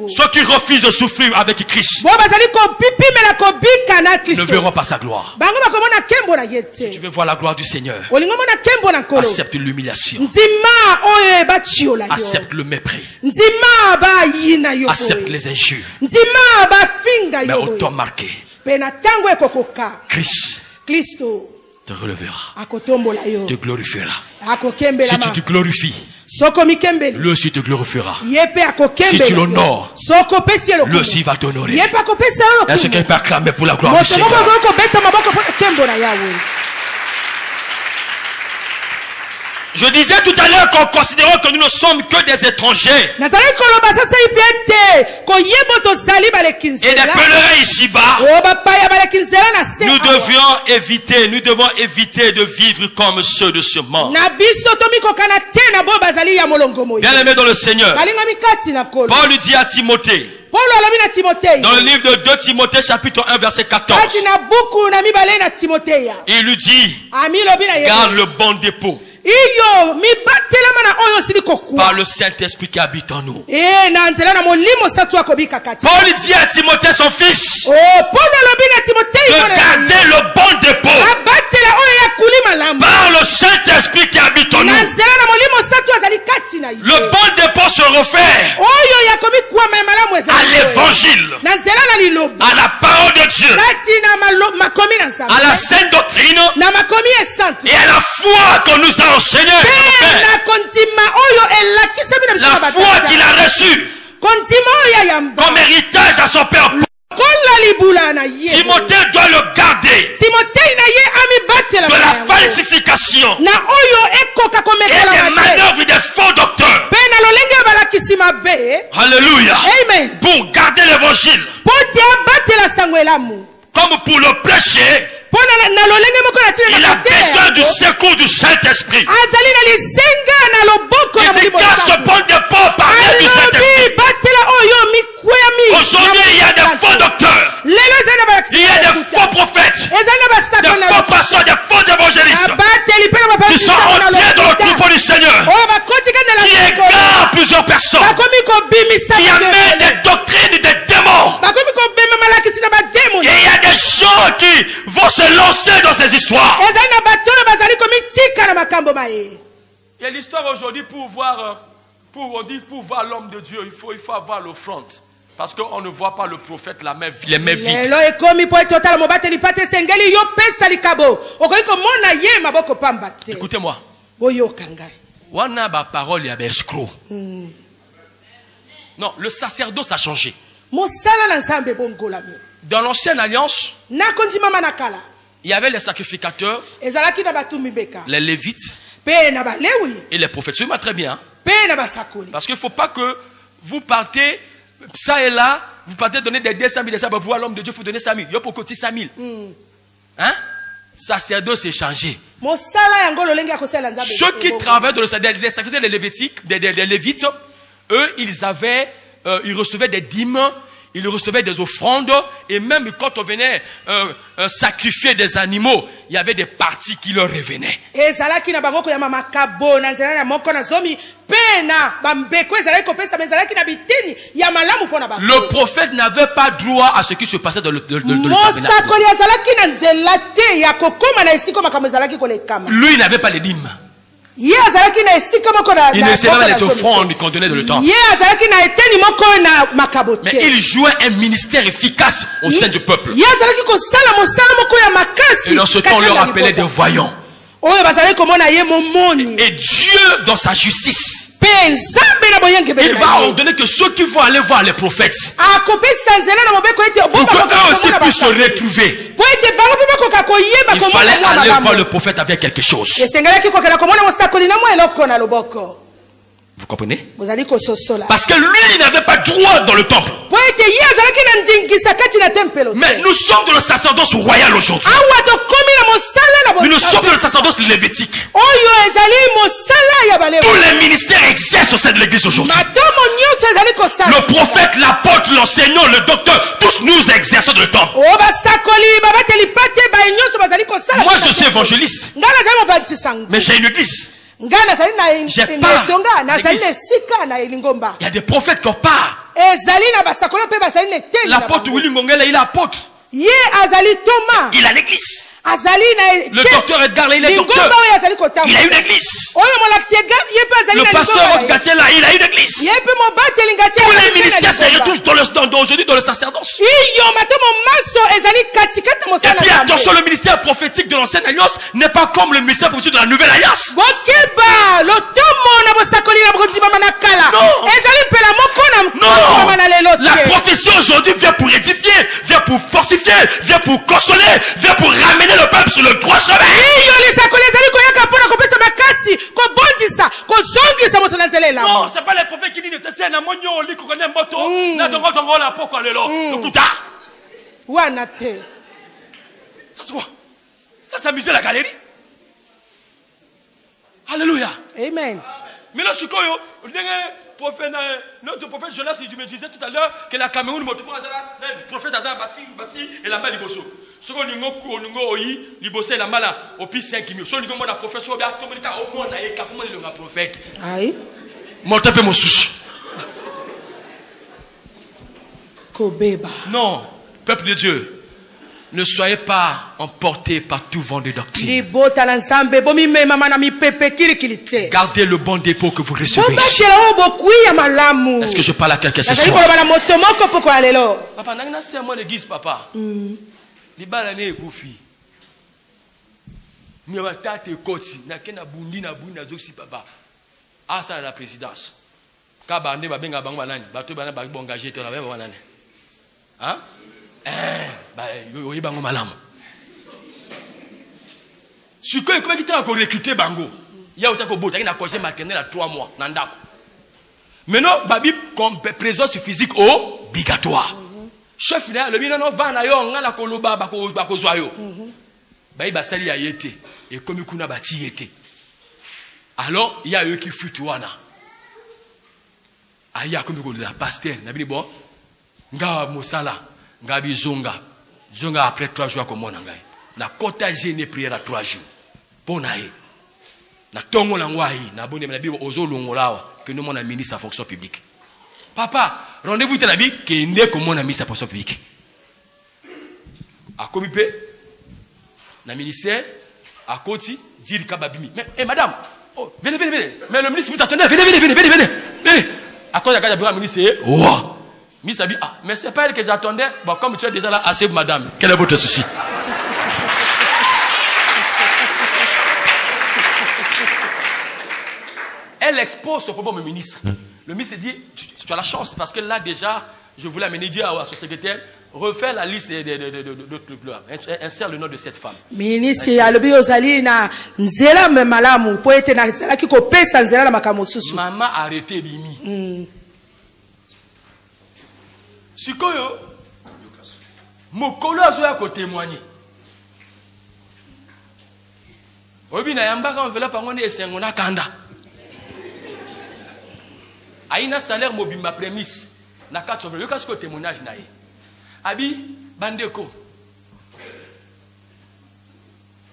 Speaker 6: Ceux qui refusent de souffrir avec Christ ne verront pas sa gloire. Si tu veux voir la gloire du Seigneur, accepte l'humiliation, accepte le mépris, accepte les injures, mais au temps marqué, Christ te relèvera, te glorifiera. Si tu te glorifies, lui aussi te glorifiera. Si tu l'honores, lui aussi va t'honorer. Est-ce qu'il peut acclamer pour la gloire du Seigneur? Je disais tout à l'heure qu'en considérant que nous ne sommes que des étrangers et des pèlerins ici-bas, nous devons éviter de vivre comme ceux de ce monde. Bien aimé dans le Seigneur, Paul lui dit à Timothée, dans le livre de 2 Timothée chapitre 1 verset 14, il lui dit, garde le bon dépôt par le Saint-Esprit qui habite en nous. Paul dit à Timothée son fils de garder le bon dépôt par le Saint-Esprit qui habite en nous. Le bon dépôt se réfère à l'évangile, à la parole de Dieu, à la sainte doctrine et à la foi que nous a enseigné la foi qu'il a reçue comme héritage à son père. Timothée doit le garder de la falsification et des manœuvres des faux docteurs. Alléluia. Pour garder l'évangile, comme pour le prêcher, il a besoin du secours du Saint-Esprit. Il dit qu'à ce bon dépôt par l'aide du Saint-Esprit. Aujourd'hui, mauvaises histoires.
Speaker 7: Il y a l'histoire aujourd'hui pour voir, on dit pour voir l'homme de Dieu, il faut avoir l'offrande. Parce qu'on ne voit pas le prophète les mains vides. Écoutez-moi. Wana ba parole ya escroc. Non, le sacerdoce a changé. Dans l'ancienne alliance, il y avait les sacrificateurs, les lévites et les prophètes. Suivez-moi très bien. Parce qu'il ne faut pas que vous partez, ça et là, vous partez donner des 200 000, pour voir l'homme de Dieu, il faut donner 5 000. Il faut cotiser 5 000. Hein? Sacerdoce est changé. Ceux qui travaillent dans le sacerdoce, les sacrificateurs des lévites, eux, ils recevaient des dîmes, ils recevaient des offrandes, et même quand on venait sacrifier des animaux, il y avait des parties qui leur revenaient. Le prophète n'avait pas droit à ce qui se passait dans le tabernacle. Lui, il n'avait pas les dîmes. Il ne savait pas les offrandes qu'on donnait dans le temple. Mais il jouait un ministère efficace au sein du peuple. Et dans ce temps, on leur appelait des voyants. Et Dieu, dans sa justice, il va ordonner que ceux qui vont aller voir les prophètes, pour qu'eux aussi puissent se retrouver, il fallait aller voir le prophète avec quelque chose. Vous comprenez? Parce que lui, il n'avait pas droit dans le temple. Mais nous sommes dans le sacerdoce royal aujourd'hui. Mais nous sommes dans le sacerdoce lévitique. Tous les ministères exercent au sein de l'église aujourd'hui. Le prophète, l'apôtre, l'enseignant, le docteur, tous nous exerçons dans le temple. Moi, je suis évangéliste. Mais j'ai une église. J'ai pas d'église. Il y a des prophètes qui ont pas. L'apôtre Willy Ngongela, il est apôtre. Il a l'église. Le docteur Edgar, il est docteur. Il a une église. Le pasteur Gatiela, il a une église. Tous les ministères se retrouvent aujourd'hui dans le sacerdoce. Et puis attention, le ministère prophétique de l'ancienne alliance n'est pas comme le ministère prophétique de la nouvelle alliance. Non. La prophétie aujourd'hui vient pour édifier, vient pour fortifier, vient pour consoler, vient pour ramener le peuple sur le droit chemin. Non, c'est pas les prophètes qui disent c'est ça c'est quoi? Ça s'amuser la galerie. Alléluia. Amen. Mais là, notre prophète Jonas, il me disait tout à l'heure que la Cameroun, le prophète Azar bâti et la main liboso. Ce qu'on a liboso et la main au pire 5 000. Ce qu'on a prophète, au moins, on a prophète. Aïe. Monte peu mon souche. Non, peuple de Dieu. Ne soyez pas emportés par tout vent de doctrine. Gardez le bon dépôt que vous recevez. Est-ce que je parle à quelqu'un ce soir? Papa, c'est moi l'église, papa. Libala ne ekufi. Miwata te koti na kena bundi na zoksi papa. Asa la présidence. Kaba ande babenga bango banani. Bato bana ba engagé te la ba banani. Hein? Yo bango malamu. Si quoi comment qui encore recruter bango. Ya utako bota na congé maternel à 3 mois na ndako. Maintenant babi comme présence physique obligatoire. Chef le bino va na yo ngala koloba bako zwa yo. Bayi basali ya yete et comme kuna bati yete. Alors il y a eux qui futent wana. Aya comme la pasteur na bini bon nga mosala nga bizonga zonga après 3 jours comme on ngai na kota gêné prière à 3 jours ponae na tongo na ngwai na bonne na bibo ozolongolawa que nous mon ministre à fonction publique. Papa, rendez-vous te nabi que ne comme mon ministre à fonction publique. A comipé le ministère, à côté, dire Kababimi. Mais madame, oh, venez. Mais le ministre vous attendez, venez. À cause de la ministre, wow. Ministre a dit, ah, mais c'est pas elle que j'attendais. Bon, comme tu es déjà là, assez, madame. Quel est votre souci? Elle expose son problème au ministre. Le ministre dit, tu as la chance, parce que là déjà, je voulais amener dire à son secrétaire, refais la liste de trucs là. Insère le nom de cette femme.
Speaker 3: Ministre, alobi ozali na nzela me malamu po ete na nzela kiko pesa nzela na makambo susu.
Speaker 7: Maman arrêté bimi. Sikoyo, mokolo azo ya ko témoigner. Obi na yamba ka enveloppe ngone esengo na kanda. Aina salaire mobimba prémisse na 4 enveloppe. Yoka siko témoignage na ye. Abi bandeko.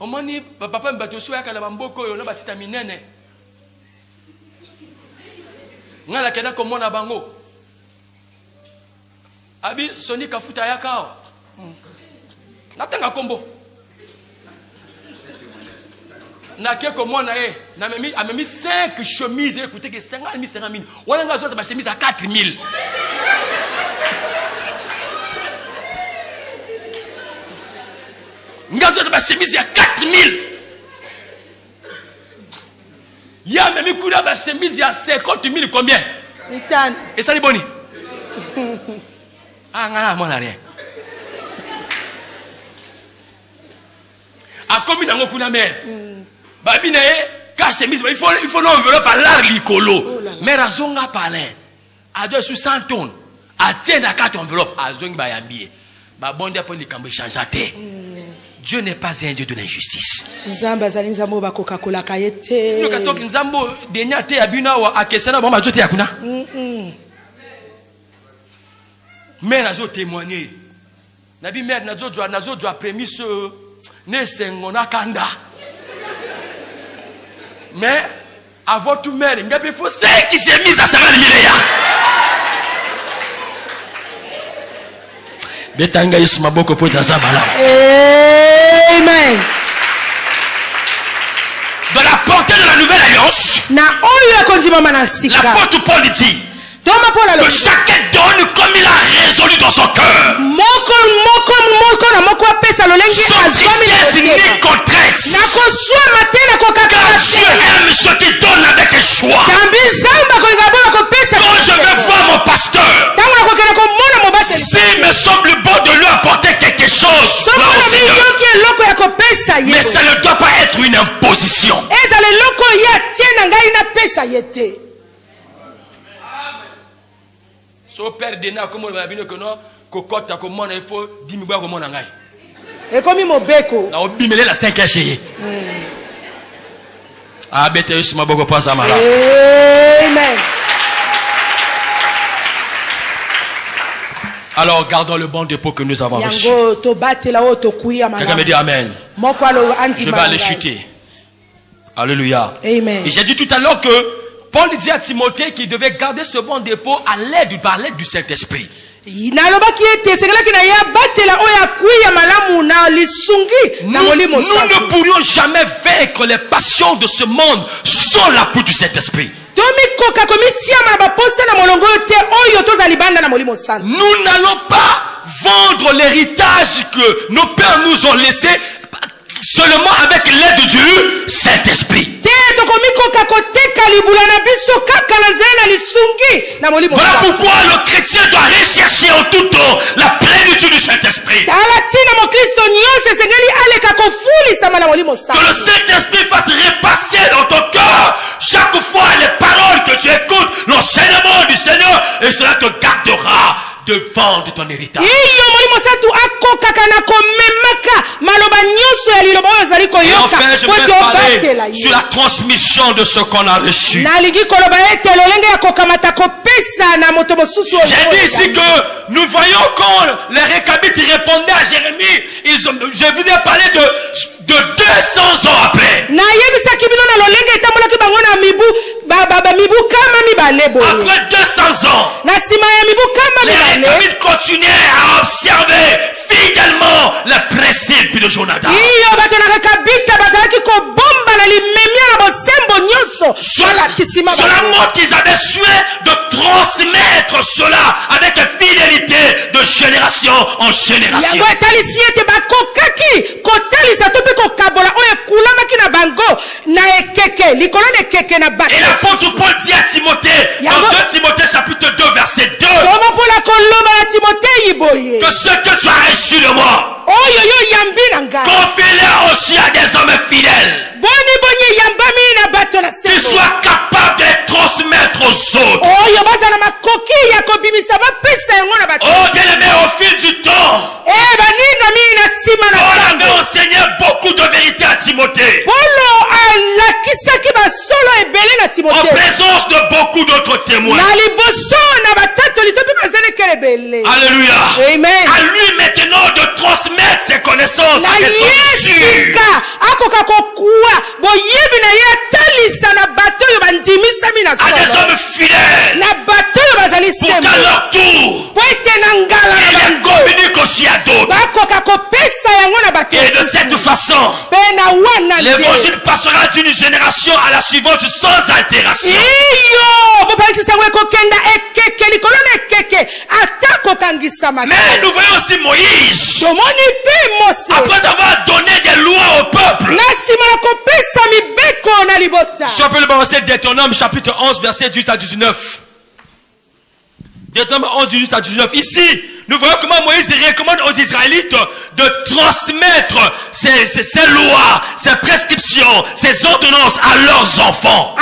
Speaker 7: Omoni papa mbato so yakala bamboko yo na batita minene. Ngala kena komona bango. Abi soni kafuta yakao. Natanga kombo. Na ke komona na amemi 5 chemises écoutez que 50 000. Wala ngazo ta chemise à 4 000. Ngazo ta chemise à 4 000. Ya même kula ba chemise à 50 000 combien? Et ça les boni. Ah ngala mona rien. A komi nango kuna mère. Babi na ka chemise il faut non enveloppe à l'art licolo. Mais razonga parler. A deux sur 100 tonnes. A tient à 4 enveloppes a zongi ba yambie. Ba bonde pour les cambo changer. Dieu n'est pas un Dieu de l'injustice.
Speaker 3: Nzamba zali nzambo ba Coca-Cola kayete.
Speaker 7: Yo katok nzambo denya te abina wa akesana ba majote yakuna. Mère nazo témoigner. Nabi mère nazo doit prémisse ne sengona kanda. Mais à votre mère, il faut c'est qui s'est mis à 50 000 ya. Betanga yesu maboko po tazabala.
Speaker 3: Amen.
Speaker 7: Dans la portée de la nouvelle alliance,
Speaker 3: na oyo akondima manasika.
Speaker 7: L'apôtre Paul dit que chacun donne comme il a résolu dans son cœur. Sans tristesse ni contrainte. Car Dieu aime ceux qui donnent avec joie. Quand je vais voir mon pasteur, s'il me semble bon de lui apporter quelque chose, mais ça ne doit pas être une imposition. So père de na comme la bino que non kokota comme il faut 10 000 comme on ngai.
Speaker 3: Et comme mobeko.
Speaker 7: Na obimele la 5 chérie. Ah bete yesu maboko pense à mala.
Speaker 3: Amen.
Speaker 7: Alors gardons le bon dépôt que nous avons reçu. Quelqu'un me dit amen. Je vais aller chuter. Alléluia.
Speaker 3: Amen.
Speaker 7: Et j'ai dit tout à l'heure que Paul dit à Timothée qu'il devait garder ce bon dépôt à l'aide du Saint-Esprit. Nous ne pourrions jamais vaincre les passions de ce monde sans l'appui du Saint-Esprit. Nous n'allons pas vendre l'héritage que nos pères nous ont laissé seulement avec l'aide du Saint-Esprit. Voilà pourquoi le chrétien doit rechercher en tout temps la plénitude du Saint-Esprit. Que le Saint-Esprit fasse repasser dans ton cœur chaque fois les paroles que tu écoutes, l'enseignement du Seigneur, et cela te gardera devant de ton héritage. Et enfin, je vais parler sur la transmission de ce qu'on a reçu. J'ai dit ici que nous voyons quand les Récabites répondaient à Jérémie, je vous ai parlé de 200 ans après. Après 200 ans, les Récabites continuaient à observer fidèlement les principes de Jonadab. Cela montre qu'ils avaient souhait de transmettre cela avec fidélité de génération en génération. Et l'apôtre Paul dit à Timothée, dans 2 Timothée chapitre 2 verset 2, que ce que tu as reçu de moi, confie-le aussi à des hommes fidèles, qui soient capables de les transmettre aux autres. Oh bien-aimé, au fil du temps, Paul avait enseigné beaucoup de vérités à Timothée, en présence de beaucoup d'autres témoins. Alléluia.
Speaker 3: Amen.
Speaker 7: À lui maintenant de transmettre ses connaissances à des hommes sûrs, à des hommes fidèles, pour qu'à leur tour ils les communiquent aussi à d'autres. Et de cette façon, l'évangile passera d'une génération à la suivante sans altération. Mais nous voyons aussi Moïse, après avoir donné des lois au peuple. Si on peut le balancer, Deutéronome chapitre 11 verset 18 à 19. Deutéronome 11 18 à 19. Ici, nous voyons comment Moïse recommande aux Israélites de transmettre ces lois, ces prescriptions, ces ordonnances à leurs enfants.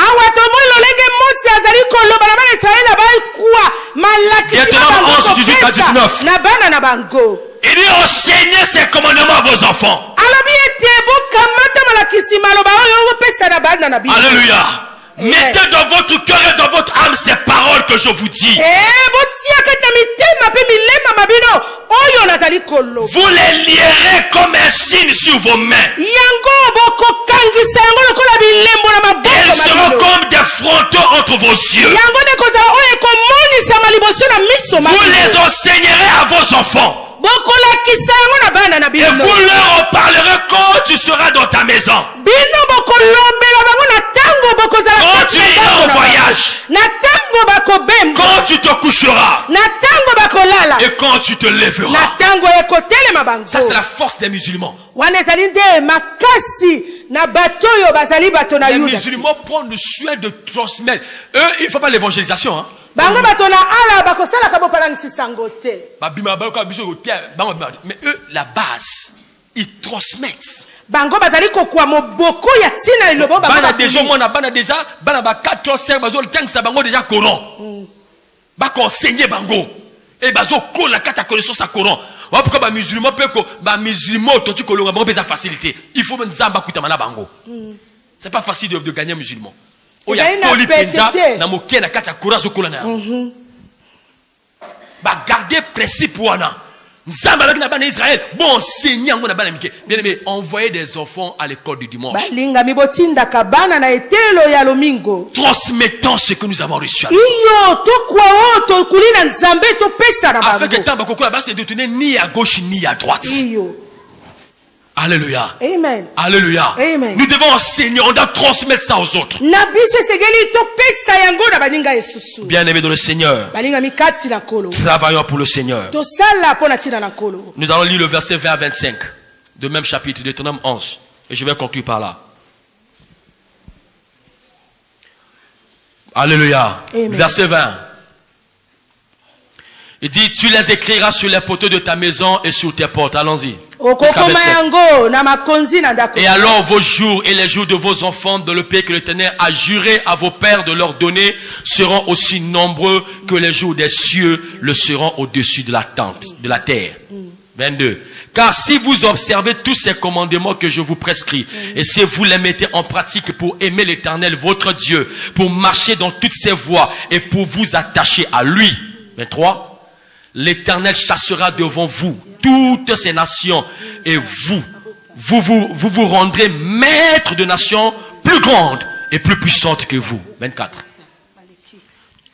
Speaker 7: Deutéronome 11 18 à 19. Il dit enseignez ces commandements à vos enfants. Alléluia. Mettez dans votre cœur et dans votre âme ces paroles que je vous dis. Vous les lierez comme un signe sur vos mains. Elles seront comme des frontons entre vos yeux. Vous les enseignerez à vos enfants. Et vous leur en parlerez quand tu seras dans ta maison, quand tu iras au voyage, quand tu te coucheras et quand tu te lèveras. Ça, c'est la force des musulmans. Les musulmans prennent le soin de transmettre. Eux, il ne faut pas l'évangélisation, hein. Mais eux, la base, ils transmettent. Bana déjà moi na bana déjà bana ba 4 ans 5 bazo le temps ça bango déjà Coran. Ba conseiller bango et bazo ko la kata connaissance à Coran. Wa pourquoi ba musulman peut ko ba musulman to tu ko longa bango sa facilité. Il faut nzamba kutama na bango. C'est pas facile de gagner un musulman. Oya koli penza na moké na kata Coran zo kola na. Ba garder principe wana. Israël, bon Seigneur, bien aimé, envoyer des enfants à l'école du dimanche. Transmettons ce que nous avons reçu. Afin que tant que se détourner ni à gauche ni à droite. Alléluia.
Speaker 3: Amen.
Speaker 7: Alléluia.
Speaker 3: Amen.
Speaker 7: Nous devons enseigner, on doit transmettre ça aux autres. Bien-aimés dans le Seigneur, travaillons pour le Seigneur. Nous allons lire le verset 20 à 25 de même chapitre, de Deutéronome 11. Et je vais conclure par là. Alléluia. Amen. Verset 20. Il dit, tu les écriras sur les poteaux de ta maison et sur tes portes. Allons-y. Et alors vos jours et les jours de vos enfants dans le pays que l'Éternel a juré à vos pères de leur donner seront aussi nombreux que les jours des cieux le seront au-dessus de la tente, de la terre. 22. Car si vous observez tous ces commandements que je vous prescris, et si vous les mettez en pratique pour aimer l'Éternel, votre Dieu, pour marcher dans toutes ses voies et pour vous attacher à lui. 23. L'Éternel chassera devant vous toutes ces nations et vous rendrez maître de nations plus grandes et plus puissantes que vous. 24.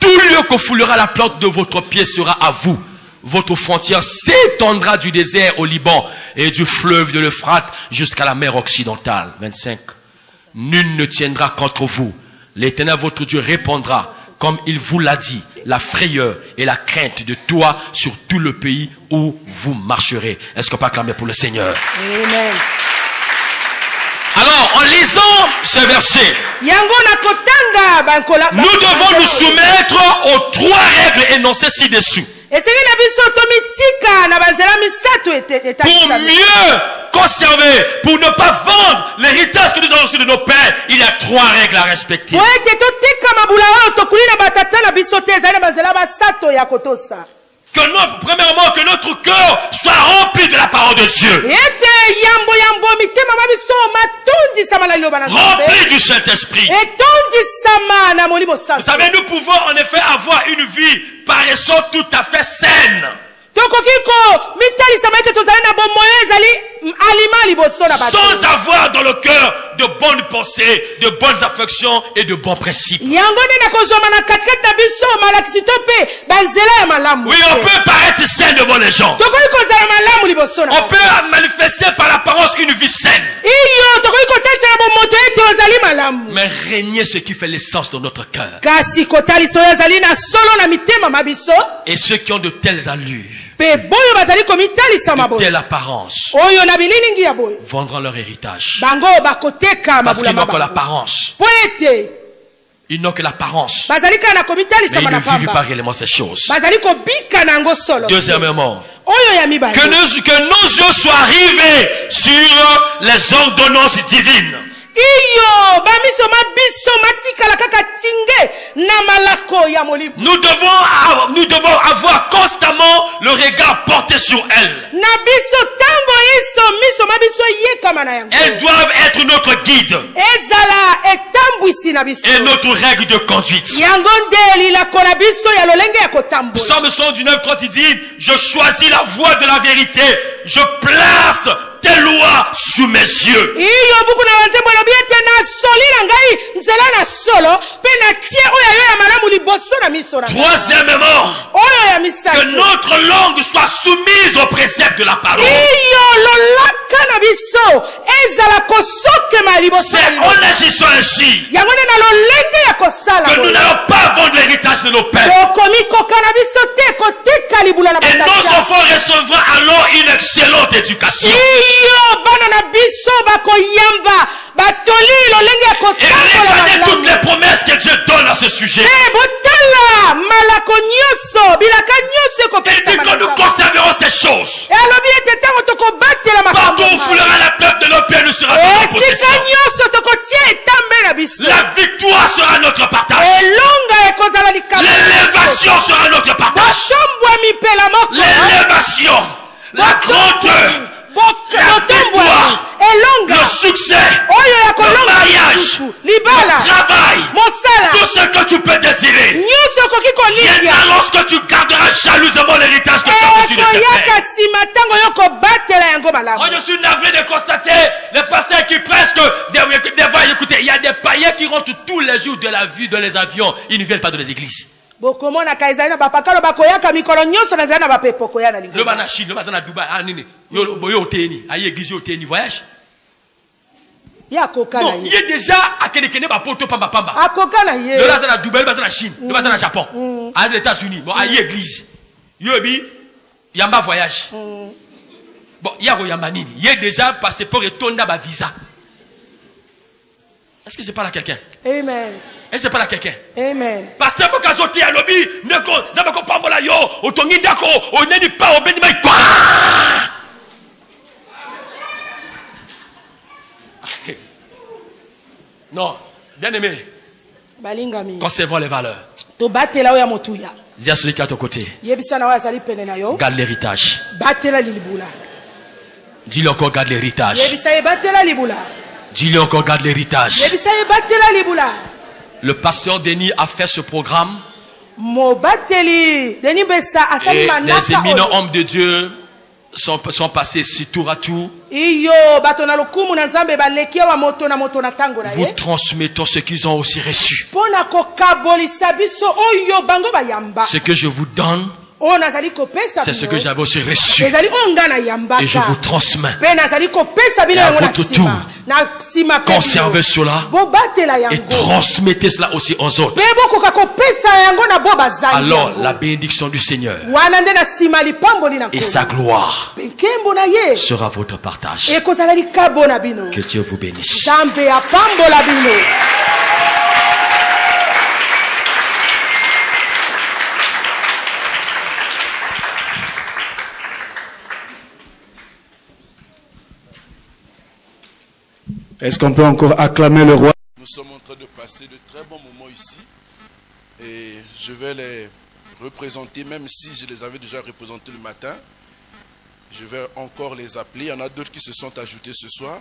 Speaker 7: Tout lieu que foulera la plante de votre pied sera à vous. Votre frontière s'étendra du désert au Liban et du fleuve de l'Euphrate jusqu'à la mer occidentale. 25. Nul ne tiendra contre vous. L'Éternel votre Dieu répandra, comme il vous l'a dit, la frayeur et la crainte de toi sur tout le pays où vous marcherez. Est-ce qu'on peut acclamer pour le Seigneur?
Speaker 3: Amen.
Speaker 7: Alors, en lisant ce verset, nous devons nous soumettre aux 3 règles énoncées ci-dessus. Pour mieux conserver, pour ne pas vendre l'héritage que nous avons reçu de nos pères, il y a 3 règles à respecter. Premièrement, que notre cœur soit rempli de la parole de Dieu. Rempli du Saint-Esprit. Vous savez, nous pouvons en effet avoir une vie paraissant tout à fait saine. Sans avoir dans le cœur de bonnes pensées, de bonnes affections et de bons principes. Oui, on peut paraître sain devant les gens. On peut manifester par l'apparence une vie saine. Mais régner ce qui fait l'essence de notre cœur. Et ceux qui ont de telles allures, de telle apparence, vendront leur héritage. Parce qu'ils n'ont que l'apparence. Ils n'ont que l'apparence. Mais ils ne vivent pas réellement ces choses. Deuxièmement, que nos yeux soient rivés sur les ordonnances divines. Nous devons avoir constamment le regard porté sur elles. Elles doivent être notre guide et notre règle de conduite. Psaume 119, il dit: je choisis la voie de la vérité, je place tes lois sous mes yeux. Troisièmement, que notre langue soit soumise aux préceptes de la parole. C'est en agissant ainsi que nous n'allons pas vendre l'héritage de nos pères. Et nos enfants recevront alors une excellente éducation. Et regardez toutes les promesses que Dieu donne à ce sujet. Il dit que nous conserverons ces choses. Partout où foulera la plante de nos pieds, nous serons notre possession. La victoire sera notre partage. L'élévation sera notre partage. L'élévation, la grandeur, la victoire, le succès, le mariage, le travail, tout ce que tu peux désirer viendra lorsque tu garderas jalousement l'héritage que tu as reçu de tes pères. Moi, je suis navré de constater les pasteurs qui presque écoutez, il y a des païens qui rentrent tous les jours de la vue dans les avions, ils ne viennent pas dans les églises. Le banachine, le bazana Dubaï, voyage. Non, il est déjà à Kenekene Bapoto Pamba Pamba. Le bazana Dubaï, le bazana Chine, le bazana Japon, à les États-Unis, bon, à l'église. Yobi, Yamba voyage. Bon, Yamanini, il est déjà passé pour retourner à visa. Est-ce que je parle à quelqu'un?
Speaker 3: Amen.
Speaker 7: Est-ce que je parle à quelqu'un?
Speaker 3: Amen.
Speaker 7: Parce que quand je suis à lobby, je ne sais pas si yo, au tongi dako, au neni pas, au benima. Non, bien aimé. Conservons les valeurs. Dis à celui qui est à ton côté. Garde l'héritage. Dis-lui encore garde l'héritage. Dis-lui encore garde l'héritage. Le pasteur Denis a fait ce programme. Et les éminents hommes de Dieu sont passés ici tour à tour. Vous transmettons ce qu'ils ont aussi reçu. Ce que je vous donne, c'est ce que j'avais aussi reçu. Et je vous transmets. Et à votre tour, conservez cela et transmettez cela aussi aux autres. Alors la bénédiction du Seigneur et sa gloire sera votre partage. Que Dieu vous bénisse.
Speaker 2: Est-ce qu'on peut encore acclamer le roi?
Speaker 4: Nous sommes en train de passer de très bons moments ici. Et je vais les représenter, même si je les avais déjà représentés le matin. Je vais encore les appeler. Il y en a d'autres qui se sont ajoutés ce soir.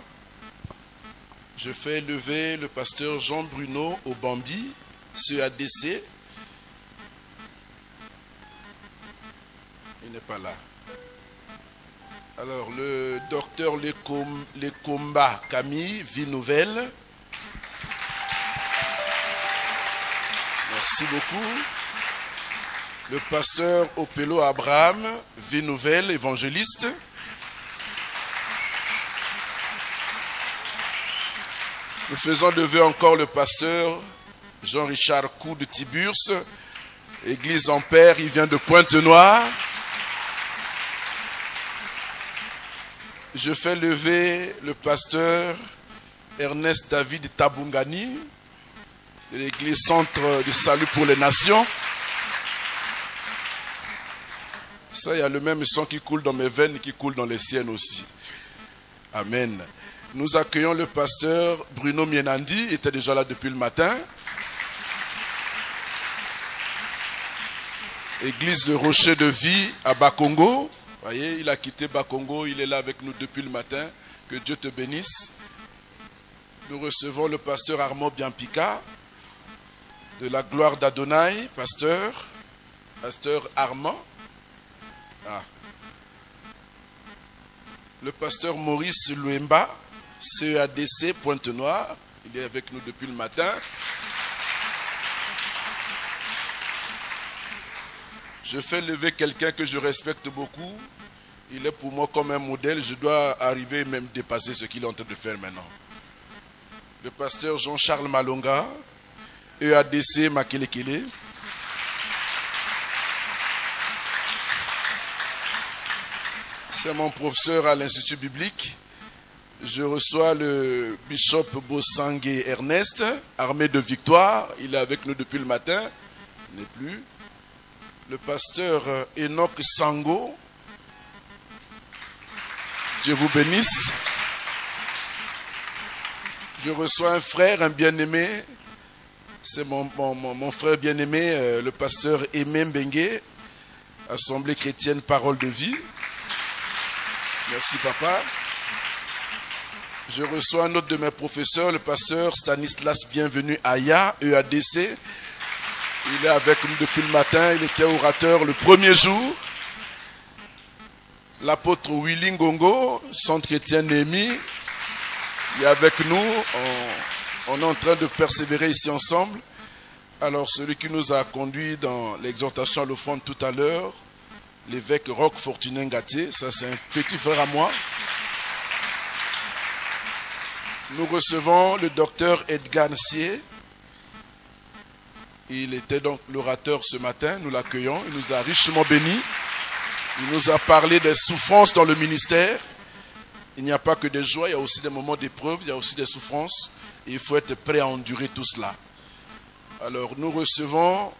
Speaker 4: Je fais lever le pasteur Jean-Bruno au Bambi, CADC. Il n'est pas là. Alors, le docteur Lekomba Camille, Vie Nouvelle. Merci beaucoup. Le pasteur Opelo Abraham, Vie Nouvelle, évangéliste. Nous faisons lever encore le pasteur Jean-Richard Cou de Tiburce, Église en Père, il vient de Pointe-Noire. Je fais lever le pasteur Ernest David Tabungani de l'église Centre du Salut pour les Nations. Ça, il y a le même sang qui coule dans mes veines et qui coule dans les siennes aussi. Amen. Nous accueillons le pasteur Bruno Mienandi, il était déjà là depuis le matin. Église de Rocher de Vie à Bakongo. Voyez, il a quitté Bakongo, il est là avec nous depuis le matin. Que Dieu te bénisse. Nous recevons le pasteur Armand Biampika de la gloire d'Adonai, pasteur Armand. Ah. Le pasteur Maurice Luemba, CEADC Pointe-Noire, il est avec nous depuis le matin. Je fais lever quelqu'un que je respecte beaucoup. Il est pour moi comme un modèle. Je dois arriver même dépasser ce qu'il est en train de faire maintenant. Le pasteur Jean-Charles Malonga, EADC Makelekele. C'est mon professeur à l'Institut biblique. Je reçois le bishop Bosangue Ernest, armé de victoire. Il est avec nous depuis le matin. Il n'est plus. Le pasteur Enoch Sango. Dieu vous bénisse. Je reçois un frère, un bien-aimé. C'est mon frère bien-aimé, le pasteur Aimé Mbengue, Assemblée chrétienne Parole de vie. Merci papa. Je reçois un autre de mes professeurs, le pasteur Stanislas Bienvenu Aya, EADC. Il est avec nous depuis le matin, il était orateur le premier jour. L'apôtre Willy Ngongo, Centre chrétien Néhémie, il est avec nous. On est en train de persévérer ici ensemble. Alors celui qui nous a conduit dans l'exhortation à l'offrande tout à l'heure, l'évêque Roch Fortuné Ngaté, ça c'est un petit frère à moi. Nous recevons le docteur Edgar Nsié. Il était donc l'orateur ce matin, nous l'accueillons, il nous a richement bénis. Il nous a parlé des souffrances dans le ministère. Il n'y a pas que des joies, il y a aussi des moments d'épreuve, il y a aussi des souffrances. Et il faut être prêt à endurer tout cela. Alors nous recevons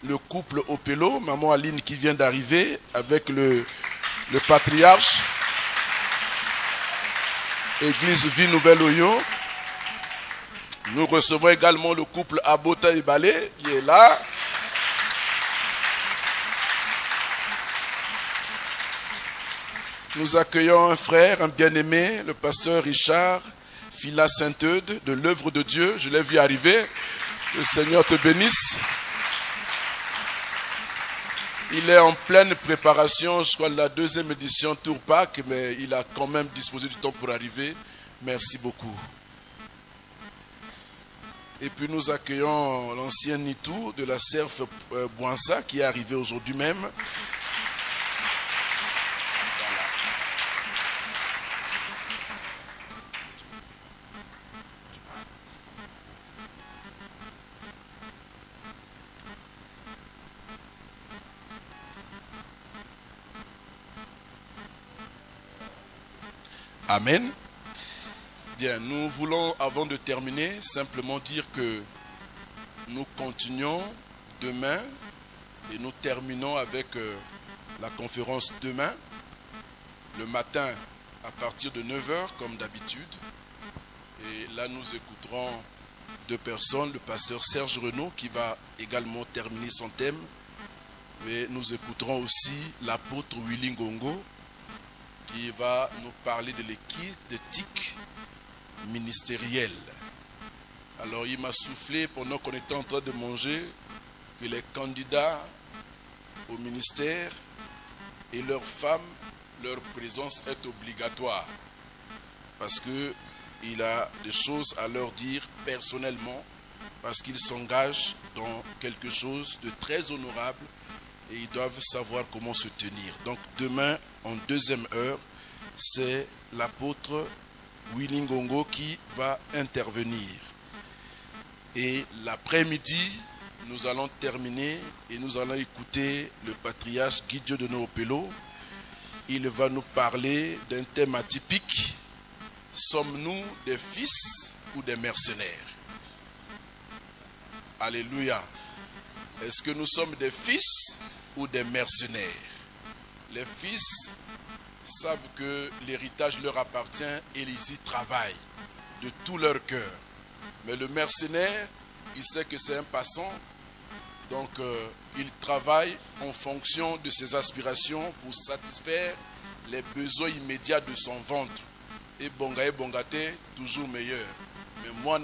Speaker 4: le couple Opelo, maman Aline qui vient d'arriver, avec le patriarche, Église Vie Nouvelle Oyo. Nous recevons également le couple Abota et Balé qui est là. Nous accueillons un frère, un bien-aimé, le pasteur Richard Fila Saint-Eude de l'œuvre de Dieu. Je l'ai vu arriver. Le Seigneur te bénisse. Il est en pleine préparation, je crois, de la 2e édition Tour Pâques, mais il a quand même disposé du temps pour arriver. Merci beaucoup. Et puis nous accueillons l'ancien Nitou de la Cerf Boinsa qui est arrivé aujourd'hui même. Amen. Bien, nous voulons, avant de terminer, simplement dire que nous continuons demain et nous terminons avec la conférence demain, le matin à partir de 9h comme d'habitude. Et là, nous écouterons 2 personnes, le pasteur Serge Renaud qui va également terminer son thème. Mais nous écouterons aussi l'apôtre Willy Ngongo qui va nous parler de l'éthique ministérielle. Alors il m'a soufflé pendant qu'on était en train de manger que les candidats au ministère et leurs femmes, leur présence est obligatoire. Parce qu'il a des choses à leur dire personnellement, parce qu'ils s'engagent dans quelque chose de très honorable et ils doivent savoir comment se tenir. Donc demain, en 2e heure, c'est l'apôtre Willy Ngongo qui va intervenir. Et l'après-midi, nous allons terminer et nous allons écouter le patriarche Guy Dieudonné Opelo. Il va nous parler d'un thème atypique. Sommes-nous des fils ou des mercenaires? Alléluia. Est-ce que nous sommes des fils ou des mercenaires? Les fils savent que l'héritage leur appartient et ils y travaillent de tout leur cœur. Mais le mercenaire, il sait que c'est un passant, donc il travaille en fonction de ses aspirations pour satisfaire les besoins immédiats de son ventre. Et bongate, toujours meilleur. Mais moi,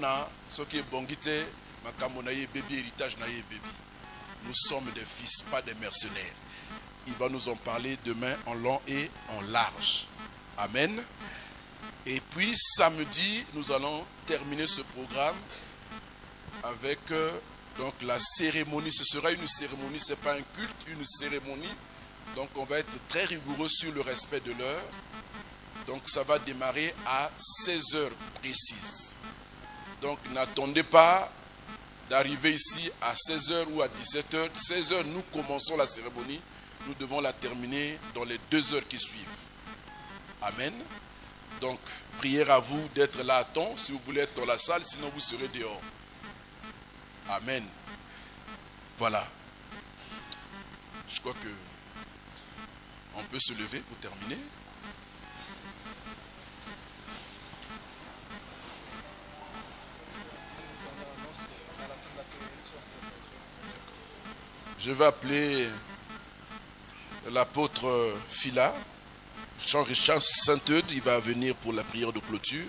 Speaker 4: ce qui est bongite, ma kamonaye bébé, héritage naye bébé. Nous sommes des fils, pas des mercenaires. Il va nous en parler demain en long et en large. Amen. Et puis samedi, nous allons terminer ce programme avec donc la cérémonie. Ce sera une cérémonie, ce n'est pas un culte, une cérémonie. Donc on va être très rigoureux sur le respect de l'heure. Donc ça va démarrer à 16h précises. Donc n'attendez pas d'arriver ici à 16h ou à 17h. 16h, nous commençons la cérémonie. Nous devons la terminer dans les 2 heures qui suivent. Amen. Donc, prière à vous d'être là à temps si vous voulez être dans la salle, sinon vous serez dehors. Amen. Voilà. Je crois que on peut se lever pour terminer. Je vais appeler l'apôtre Fila, Jean-Richard Saint-Eude. Il va venir pour la prière de clôture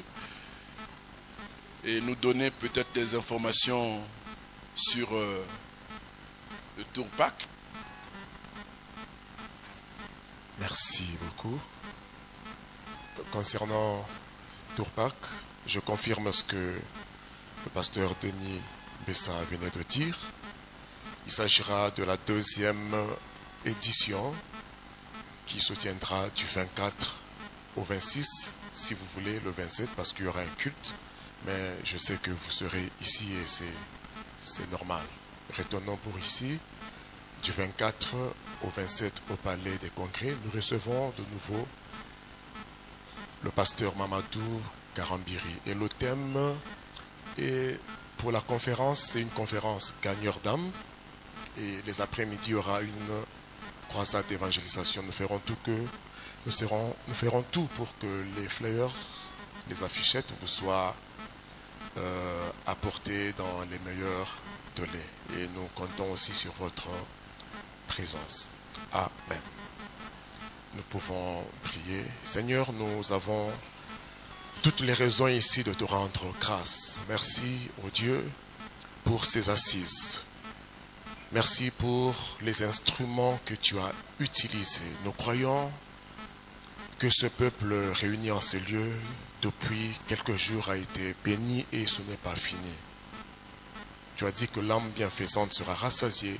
Speaker 4: et nous donner peut-être des informations sur le Tour Pâques.
Speaker 8: Merci beaucoup. Concernant Tour Pâques, je confirme ce que le pasteur Denis Bessin venait de dire. Il s'agira de la 2e édition qui se tiendra du 24 au 26, si vous voulez le 27 parce qu'il y aura un culte, mais je sais que vous serez ici et c'est normal. Retournons pour ici, du 24 au 27 au Palais des Congrès, nous recevons de nouveau le pasteur Mamadou Garambiri et le thème est, pour la conférence, c'est une conférence gagneur d'âme. Et les après-midi, il y aura une croisade d'évangélisation. Nous ferons tout pour que les flyers, les affichettes vous soient apportées dans les meilleurs délais. Et nous comptons aussi sur votre présence. Amen. nous pouvons prier. Seigneur, nous avons toutes les raisons ici de te rendre grâce. Merci, ô Dieu, pour ces assises. Merci pour les instruments que tu as utilisés. Nous croyons que ce peuple réuni en ce lieu depuis quelques jours a été béni et ce n'est pas fini. Tu as dit que l'âme bienfaisante sera rassasiée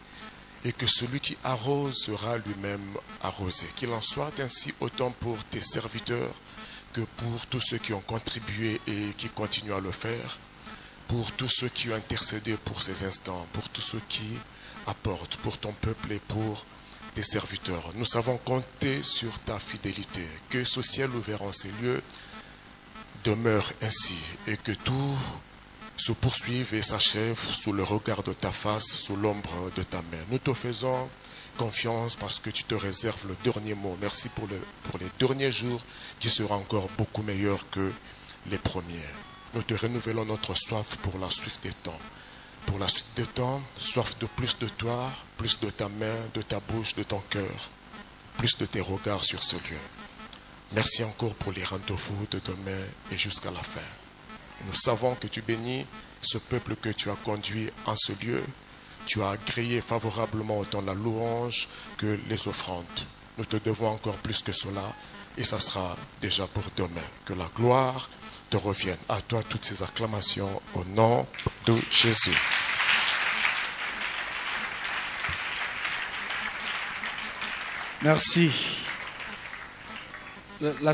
Speaker 8: et que celui qui arrose sera lui-même arrosé. Qu'il en soit ainsi autant pour tes serviteurs que pour tous ceux qui ont contribué et qui continuent à le faire, pour tous ceux qui ont intercédé pour ces instants, pour tous ceux qui apportent, pour ton peuple et pour tes serviteurs. Nous savons compter sur ta fidélité, que ce ciel ouvert en ces lieux demeure ainsi et que tout se poursuive et s'achève sous le regard de ta face, sous l'ombre de ta main. Nous te faisons confiance parce que tu te réserves le dernier mot. Merci pour les derniers jours qui seront encore beaucoup meilleurs que les premiers. Nous te renouvelons notre soif pour la suite des temps. Pour la suite des temps, soif de plus de toi, plus de ta main, de ta bouche, de ton cœur, plus de tes regards sur ce lieu. Merci encore pour les rendez-vous de demain et jusqu'à la fin. Nous savons que tu bénis ce peuple que tu as conduit en ce lieu. Tu as agréé favorablement autant la louange que les offrandes. Nous te devons encore plus que cela et ça sera déjà pour demain. Que la gloire te revienne. À toi toutes ces acclamations au nom de Jésus.
Speaker 2: Merci. La